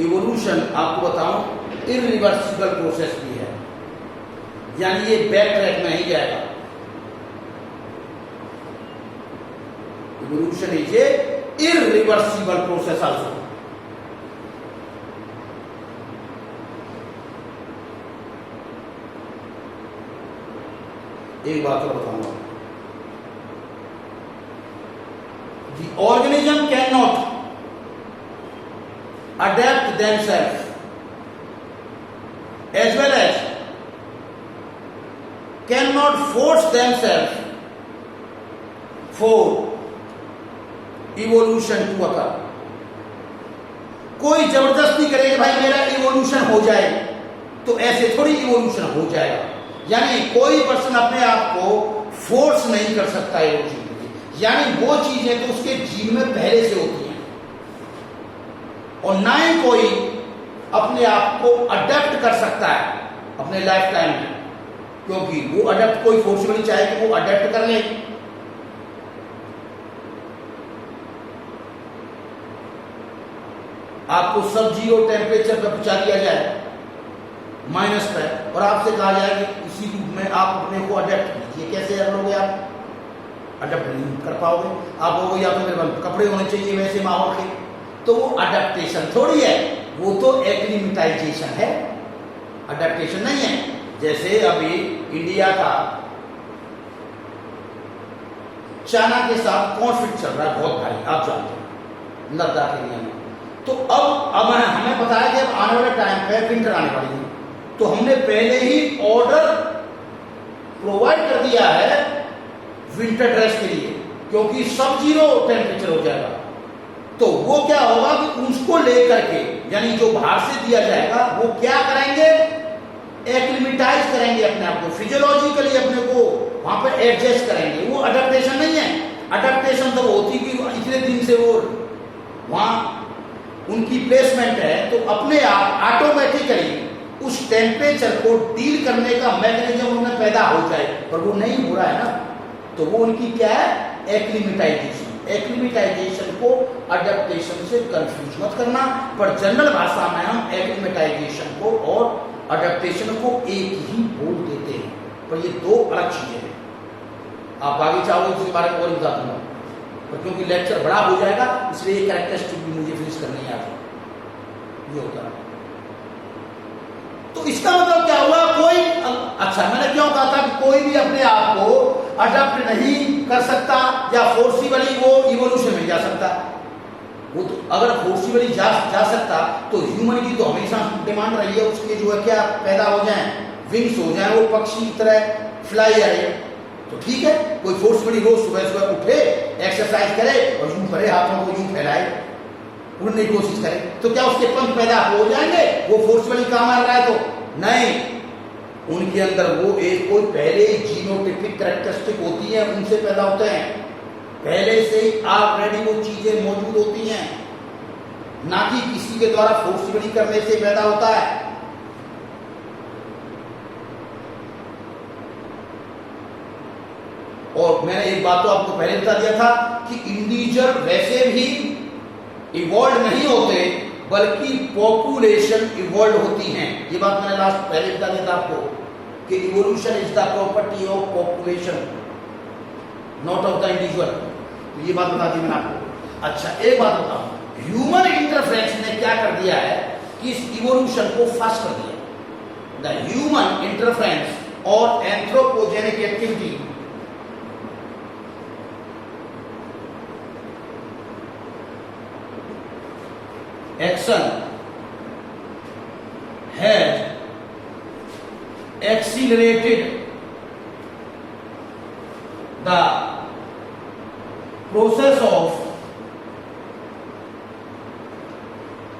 Evolution आपको बताऊं इरिवर्सिबल प्रोसेस भी है, यानी ये बैक ट्रैक में ही जाएगा। Evolution is A irreversible process also. एक बात और बताऊंगा, the organism cannot adapt themselves as well as cannot force themselves for evolution to occur। कोई जबरदस्ती करे कि भाई मेरा इवोल्यूशन हो जाए, तो ऐसे थोड़ी इवोल्यूशन हो जाएगा। यानी कोई पर्सन अपने आप को फोर्स नहीं कर सकता इवोल्यूशन के लिए, यानी वो चीजें तो उसके जीन में पहले से होती हैं, और ना ही कोई अपने आप को अडेप्ट कर सकता है अपने लाइफ टाइम में, क्योंकि वो अडेप्ट कोई फोर्सफुली चाहे कि वो अडेप्ट कर ले। आपको सब जीरो टेम्परेचर पर पहुंचा दिया जाए, माइनस पे, और आपसे कहा जाए कि इसी रूप में आप अपने को अडेप्ट कीजिए, कैसे कर लोगे? आप अडेप्ट नहीं कर पाओगे। आप लोगों या तो मेरे पास कपड़े होने चाहिए वैसे माहौल के, तो वो अडेप्टेशन थोड़ी है, वो तो एक्लिमेटाइजेशन है, अडेप्टेशन नहीं है। जैसे अभी इंडिया का चाइना के साथ कॉन्फ्लिक्ट चल रहा है बहुत भारी, आप जानते हैं, लद्दाख एरिया में। तो अब हमें पता है कि अब आने वाले टाइम पे विंटर आने वाली है, तो हमने पहले ही ऑर्डर प्रोवाइड कर दिया है विंटर ड्रेस के लिए, क्योंकि सब जीरो टेम्परेचर हो जाएगा। तो वो क्या होगा कि उसको लेकर के, यानी जो बाहर से दिया जाएगा, वो क्या करेंगे? एक्लिमेटाइज करेंगे अपने आप को, फिजियोलॉजिकली अपने को वहां पर एडजस्ट करेंगे। वो अडेप्टेशन नहीं है। अडेप्टेशन तो होती कि इतने दिन से वो वहां उनकी प्लेसमेंट है, तो अपने आप ऑटोमेटिकली उस टेम्परेचर को डील करने का मैकेनिज्म उनमें पैदा हो जाए, पर वो नहीं हो रहा है ना, तो वो उनकी क्या है? एक्लिमेटाइजेशन। एक्लिमेटाइजेशन को अडेप्टेशन से कंफ्यूज मत करना, पर जनरल भाषा में हम एक्लिमेटाइजेशन को और अडेप्टेशन को एक ही बोल देते हैं, पर ये दो अलग चीजें हैं। आप आगे चाहोगे उसके बारे में और बता दूंगा, पर क्योंकि लेक्चर बड़ा हो जाएगा इसलिए ये कैरेक्टरिस्टिक भी मुझे फिनिश करने ही आता, ये होता है। तो इसका मतलब क्या हुआ? कोई, अच्छा मैंने क्यों कहा था कि कोई भी अपने आप को अडॉप्ट नहीं कर सकता या फोर्सिबली वो इवोल्यूशन में जा सकता। वो तो अगर फोर्सिबली जा सकता तो ह्यूमन की तो हमेशा डिमांड रही है उसके जो है क्या पैदा हो जाए, विंग्स हो जाए, वो पक्षी की तरह फ्लाई करे, तो ठीक है। कोई फोर्सफुली रोज सुबह सुबह उठे, एक्सरसाइज करे और यूं करे, हाथों को यूं फैलाए, उड़ने की कोशिश करे, तो क्या उसके पंख पैदा हो जाएंगे? वो फोर्सफुली काम आ रहा है तो नहीं। उनके अंदर वो एक कोई पहले जीनोटिपिक कैरेक्टरिस्टिक होती है, उनसे पैदा होते हैं, पहले से ही ऑलरेडी वो चीजें मौजूद होती हैं, ना कि किसी के द्वारा फोर्सफुली करने से पैदा होता है। और मैंने एक बात तो आपको पहले बता दिया था कि इंडिविजुअल वैसे भी इवॉल्व नहीं होते, बल्कि पॉपुलेशन इवॉल्व होती हैं। ये बात मैंने लास्ट पहले बता दिया था आपको कि evolution is the property of population, not of the individual. तो ये बात बता दी मैंने आपको। अच्छा एक बात बताऊं, ह्यूमन इंटरफेरेंस ने क्या कर दिया है कि इस इवोल्यूशन को फास्ट कर दिया। द ह्यूमन इंटरफेरेंस और anthropogenic activity action has accelerated the process of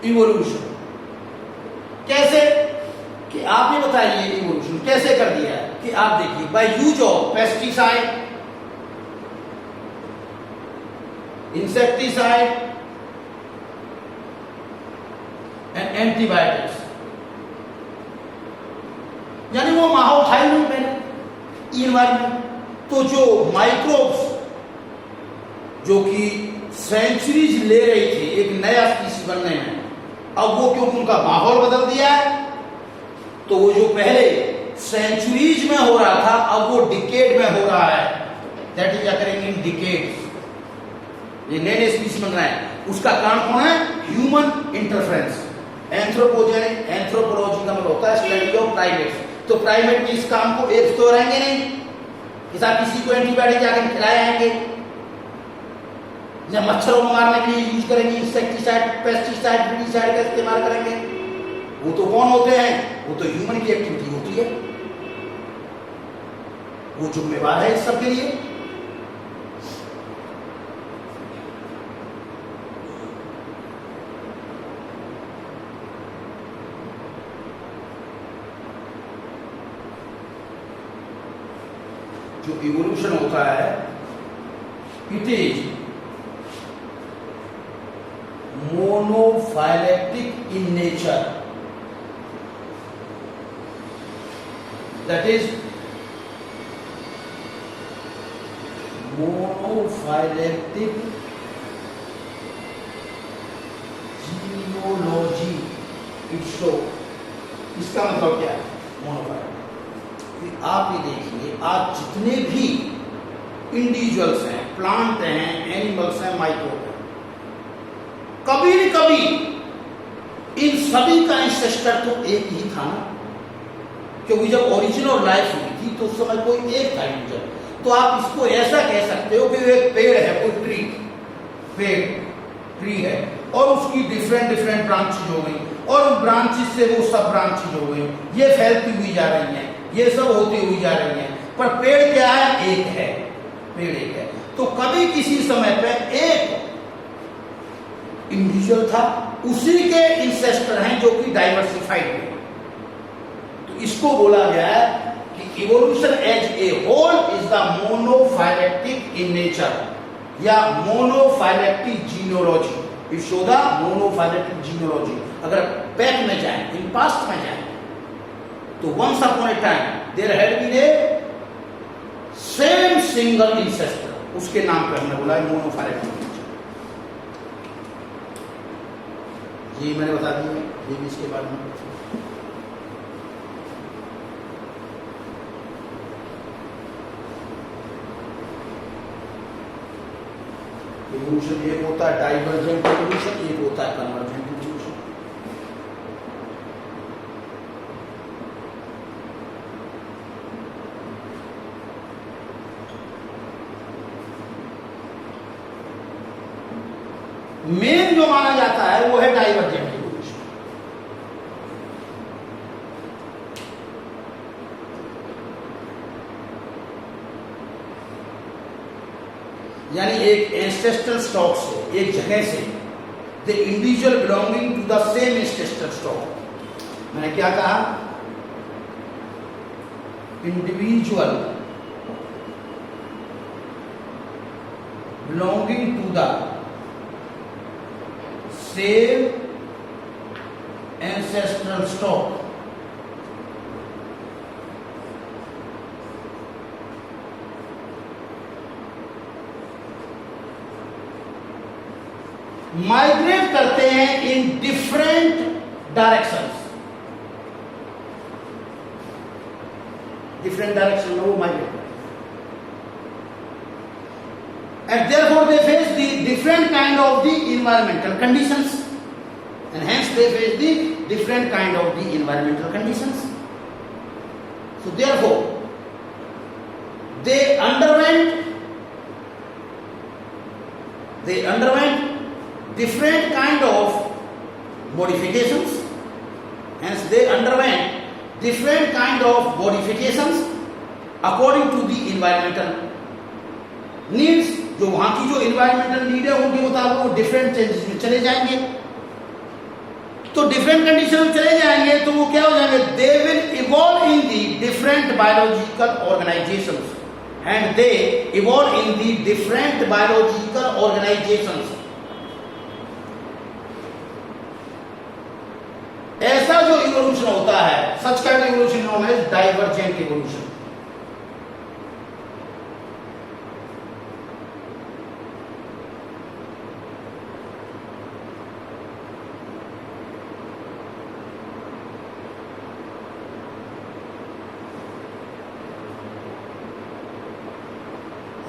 evolution. कैसे कि आप ये बताइए इवोल्यूशन कैसे कर दिया है कि आप देखिए by use of pesticide, insecticide and antibiotics, यानी वो माहौल था ही नहीं पहले इन्वायरमेंट। तो जो माइक्रोब्स जो कि सेंचुरीज ले रही थी एक नया स्पीशीज बनने में, अब वो क्योंकि उनका माहौल बदल दिया है, तो वो जो पहले सेंचुरीज में हो रहा था अब वो डिकेड में हो रहा है। That is occurring in decades. ये नए नए स्पीशीज बन रहे हैं। उसका कारण कौन है? Human interference. एंथ्रोपोजेनिक, एंथ्रोपोलॉजी का मतलब होता है स्टडी ऑफ प्राइमेट्स। तो प्राइमेट भी इस काम को एक तो रहेंगे नहीं कि साहब किसी को एंटीबायोटिक जाकर खिलाए आएंगे या मच्छरों को मारने के लिए यूज करेंगे इंसेक्टिसाइड, पेस्टिसाइड, विडिसाइड का इस्तेमाल करेंगे। वो तो कौन होते हैं? वो तो ह्यूमन की एक्टिविटी होती है, वो जिम्मेवार है इस सब के लिए। जो इवोल्यूशन होता है it is monophyletic in nature, that is monophyletic genealogy it show. इसका मतलब क्या है मोनोफाइलेक्टिक? आप ये देखिए आज जितने भी इंडिविजुअल्स हैं, प्लांट हैं, एनिमल्स हैं, माइक्रोब हैं, कभी न कभी इन सभी का इंसेस्टर तो एक ही था ना, क्योंकि जब ओरिजिनल लाइफ हुई थी तो उस समय कोई एक था इंडिविजुअल। तो आप इसको ऐसा कह सकते हो कि एक पेड़ है, कोई ट्री है और उसकी डिफरेंट डिफरेंट ब्रांचेज हो गई और उन ब्रांचेज से वो सब ब्रांचेज हो गई, ये फैलती हुई जा रही हैं, ये सब होती हुई जा रही हैं, पर पेड़ क्या है? एक है, पेड़ एक है। तो कभी किसी समय पे एक इंडिविजुअल था, उसी के इंसेस्टर हैं जो कि डाइवर्सिफाइड है। तो इसको बोला गया है कि evolution as a whole is the monophyletic in nature या monophyletic genealogy. It show the monophyletic genealogy. अगर बैक में जाएं, इन पास्ट में जाएं, तो once upon a time there had been a same single ancestor, उसके नाम पे हमने बोला है मोनोफाइलेक्टिक नेचर। ये मैंने बता दिया, ये भी इसके बारे में। इवोल्यूशन एक होता है डाइवर्जेंट इवोल्यूशन, एक होता है कन्वर्जेंट इवोल्यूशन। मेन जो माना जाता है वो है डाइवर्जेंट इवोल्यूशन। यानी एक एंसेस्ट्रल स्टॉक से, एक जगह से, the individual belonging to the same ancestral stock. मैंने क्या कहा? Individual belonging to the same ancestral stock migrate करते हैं in different directions. Different direction में वो माइग्रेट करते हैं and therefore they face the different kind of the environmental conditions and hence they face the different kind of the environmental conditions. So therefore they underwent different kind of modifications, hence they underwent different kind of modifications according to the environmental needs. जो वहां की जो environmental need है उनके मुताबिक वो different changes में चले जाएंगे। तो different condition में चले जाएंगे तो वो क्या हो जाएंगे? They will evolve in the different biological organizations and they evolve in the different biological organizations। ऐसा जो इवोल्यूशन होता है, सच का evolution known as divergent evolution.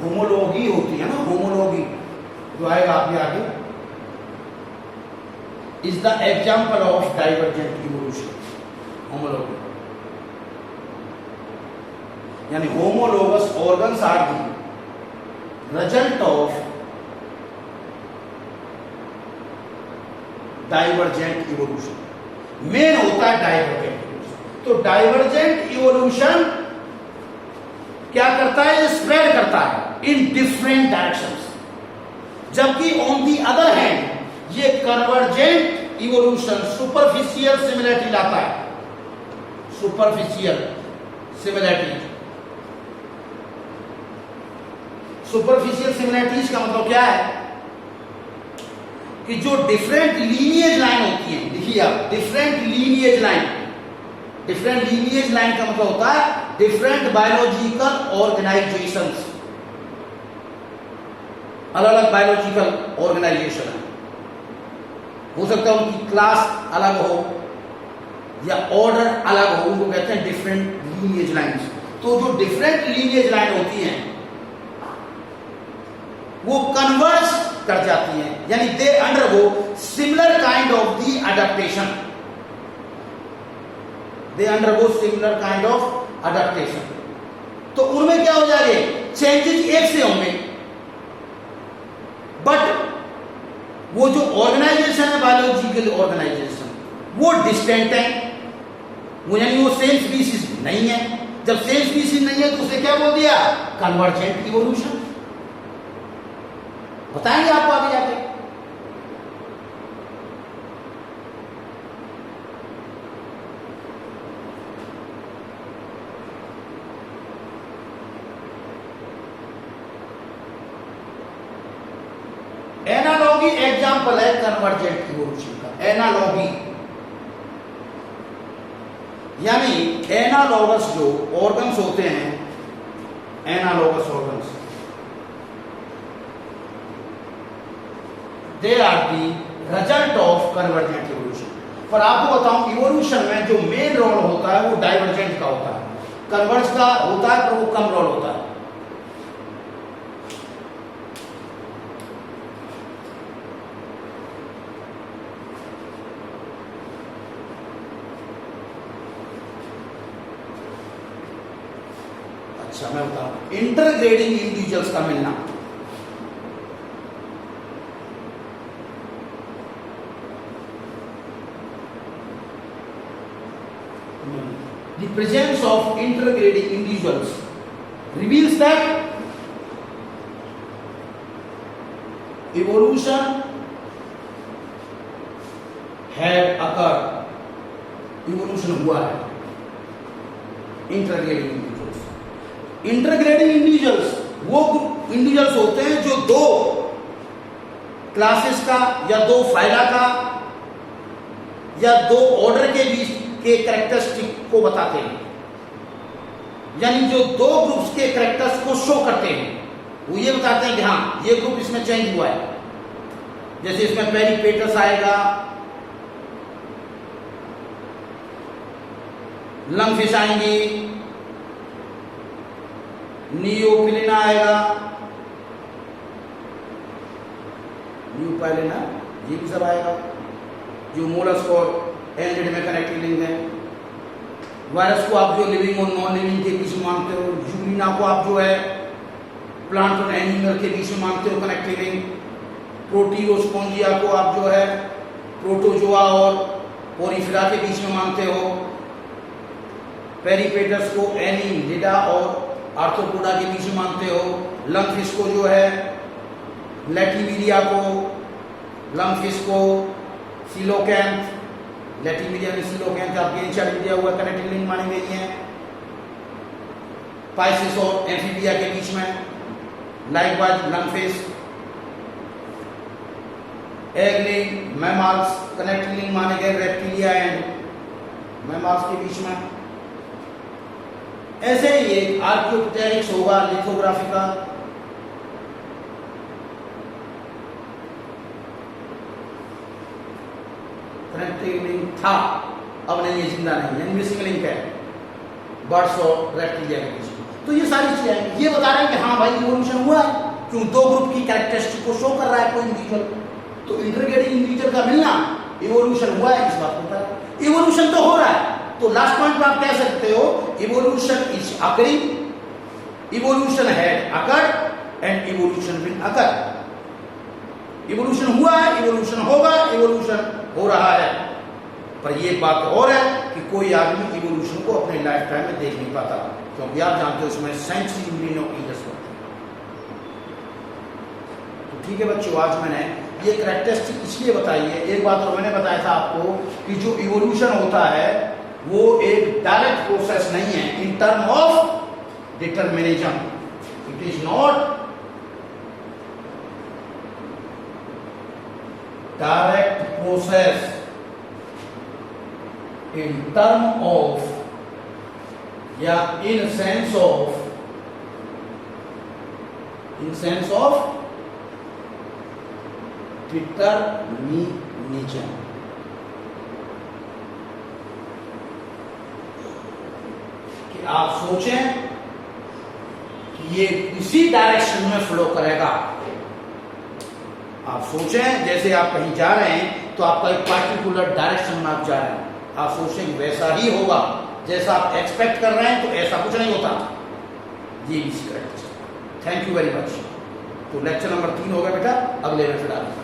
Homology होती है ना, होमोलॉगी जो आएगा आपके आगे, is the example of divergent evolution. Homology यानी homologous organs are the result of divergent evolution. Main होता है divergent evolution। तो divergent evolution क्या करता है? स्प्रेड करता है in different directions, जबकि on the other hand ये कन्वर्जेंट इवोल्यूशन सुपरफिशियल सिमिलरिटी लाता है। सुपरफिशियल सिमिलरिटी, सुपरफिशियल सिमिलरिटीज का मतलब क्या है कि जो डिफरेंट लीनिएज लाइन होती है, देखिए आप, different lineage line, different lineage line का मतलब होता है डिफरेंट बायोलॉजिकल ऑर्गेनाइजेशंस, अलग अलग बायोलॉजिकल ऑर्गेनाइजेशन है। हो सकता है उनकी क्लास अलग हो या ऑर्डर अलग हो, उनको कहते हैं डिफरेंट लीनिएज लाइंस। तो जो डिफरेंट लीनिएज लाइन होती हैं वो कन्वर्ज कर जाती हैं, यानी they undergo similar kind of the adaptation, they undergo similar kind of adaptation. तो उनमें क्या हो जाएंगे? चेंजेस एक से होंगे, बट वो जो ऑर्गेनाइजेशन है बायोलॉजिकल ऑर्गेनाइजेशन वो डिस्टेंट है, वो यानी वो सेम स्पीसीज नहीं है। जब सेम स्पीसीज नहीं है तो उसे क्या बोल दिया? Convergent evolution. बताएंगे आपको आगे जाके। एनालॉगी एग्जाम्पल है कन्वर्जेंट इवोल्यूशन का। एनालॉगी यानी एनालॉगस जो ऑर्गन्स होते हैं, analogous organs, they are the result of convergent evolution. पर आपको बताऊं इवोल्यूशन में जो मेन रोल होता है वो डाइवर्जेंट का होता है, कन्वर्ज का होता है पर वो कम रोल होता है। अच्छा मैं बताऊं, इंटरग्रेडिंग इंडिविजुअल्स का मिलना, the presence of intergrading individuals reveals that evolution had occurred, evolution हुआ है। intergrading individuals, intergrading individuals वो इंडिविजुअल्स होते हैं जो दो क्लासेस का या दो फाइला का या दो ऑर्डर के बीच के कैरेक्टरिस्टिक को बताते हैं, यानी जो दो ग्रुप्स के कैरेक्टर्स को शो करते हैं। वो ये बताते हैं कि हाँ ये ग्रुप इसमें चेंज हुआ है, जैसे इसमें पेरिपेटस आएगा, लंगफिश आएंगी, नियोपिलिना आएगा, न्यूपाइलिना, ये भी सब आएगा जो मोलस्क और एनिड में कनेक्टिव लिंक है। वायरस को आप जो लिविंग और नॉन लिविंग के बीच में मानते हो, यूरिना को आप जो है प्लांट और एनिमल के बीच में मानते हो कनेक्टिव लिंक, प्रोटीओस्पोंजिया को आप जो है प्रोटोजोआ और पोरिफेरा के बीच में मानते हो, पेरिपेटस को एनिलिडा और आर्थ्रोपोडा के बीच में मानते हो, लंगफिश को जो है लैटिमेरिया को, लंगफिश को सिलोकैंथ, लैटिमेरिया में सिलोकैंथ आपके इंचार्ज दिया हुआ कनेक्टिंग लिंक मानी गई है, पाइसिस और एम्फीबिया के बीच में likewise lungfish, egg-laying mammals connecting link माने गए रेप्टिलिया एंड मैमल्स के बीच में। ऐसे ही एक आर्कियोप्टेरिक्स होगा लिथोग्राफी का, कनेक्टिंग लिंक था अब नहीं, ये जिंदा नहीं है, मिसिंग लिंक है बर्ड्स और रेप्टिलिया के बीच में। तो ये सारी चीजें ये बता रहे हैं कि हाँ भाई इवोल्यूशन हुआ है, क्यों दो ग्रुप की कैरेक्टरिस्टिक को शो कर रहा है कोई इंडिविजुअल, तो इंटरग्रेडिंग इंडिविजुअल का मिलना इवोल्यूशन हुआ है, इस बात को बता। इवोल्यूशन तो हो रहा है, तो लास्ट पॉइंट पे आप कह सकते हो evolution is occurring, evolution had occurred and evolution will occur. Evolution हुआ है, इवोल्यूशन होगा, इवोल्यूशन हो रहा है। पर ये बात और है कि कोई आदमी इवोल्यूशन को अपने लाइफ टाइम में देख नहीं पाता, क्योंकि आप जानते हो इसमें सेंचुरी मिलियन ऑफ ईयर्स लगते हैं। तो ठीक है बच्चों, आज मैंने ये कैरेक्टरिस्टिक इसलिए बताई है। एक बात और मैंने बताया था आपको कि जो इवोल्यूशन होता है वो एक डायरेक्ट प्रोसेस नहीं है in term of determinism, it is not direct process in term of या in sense of determinism। कि आप सोचें कि ये इसी डायरेक्शन में फ्लो करेगा। आप सोचें जैसे आप कहीं जा रहे हैं तो आपका एक पार्टिकुलर डायरेक्शन में आप जा रहे हैं, आप सोचें वैसा ही होगा जैसा आप एक्सपेक्ट कर रहे हैं, तो ऐसा कुछ नहीं होता। ये भी correct. Thank you very much. तो लेक्चर नंबर 3 हो गया बेटा, अगले में फिर आगे।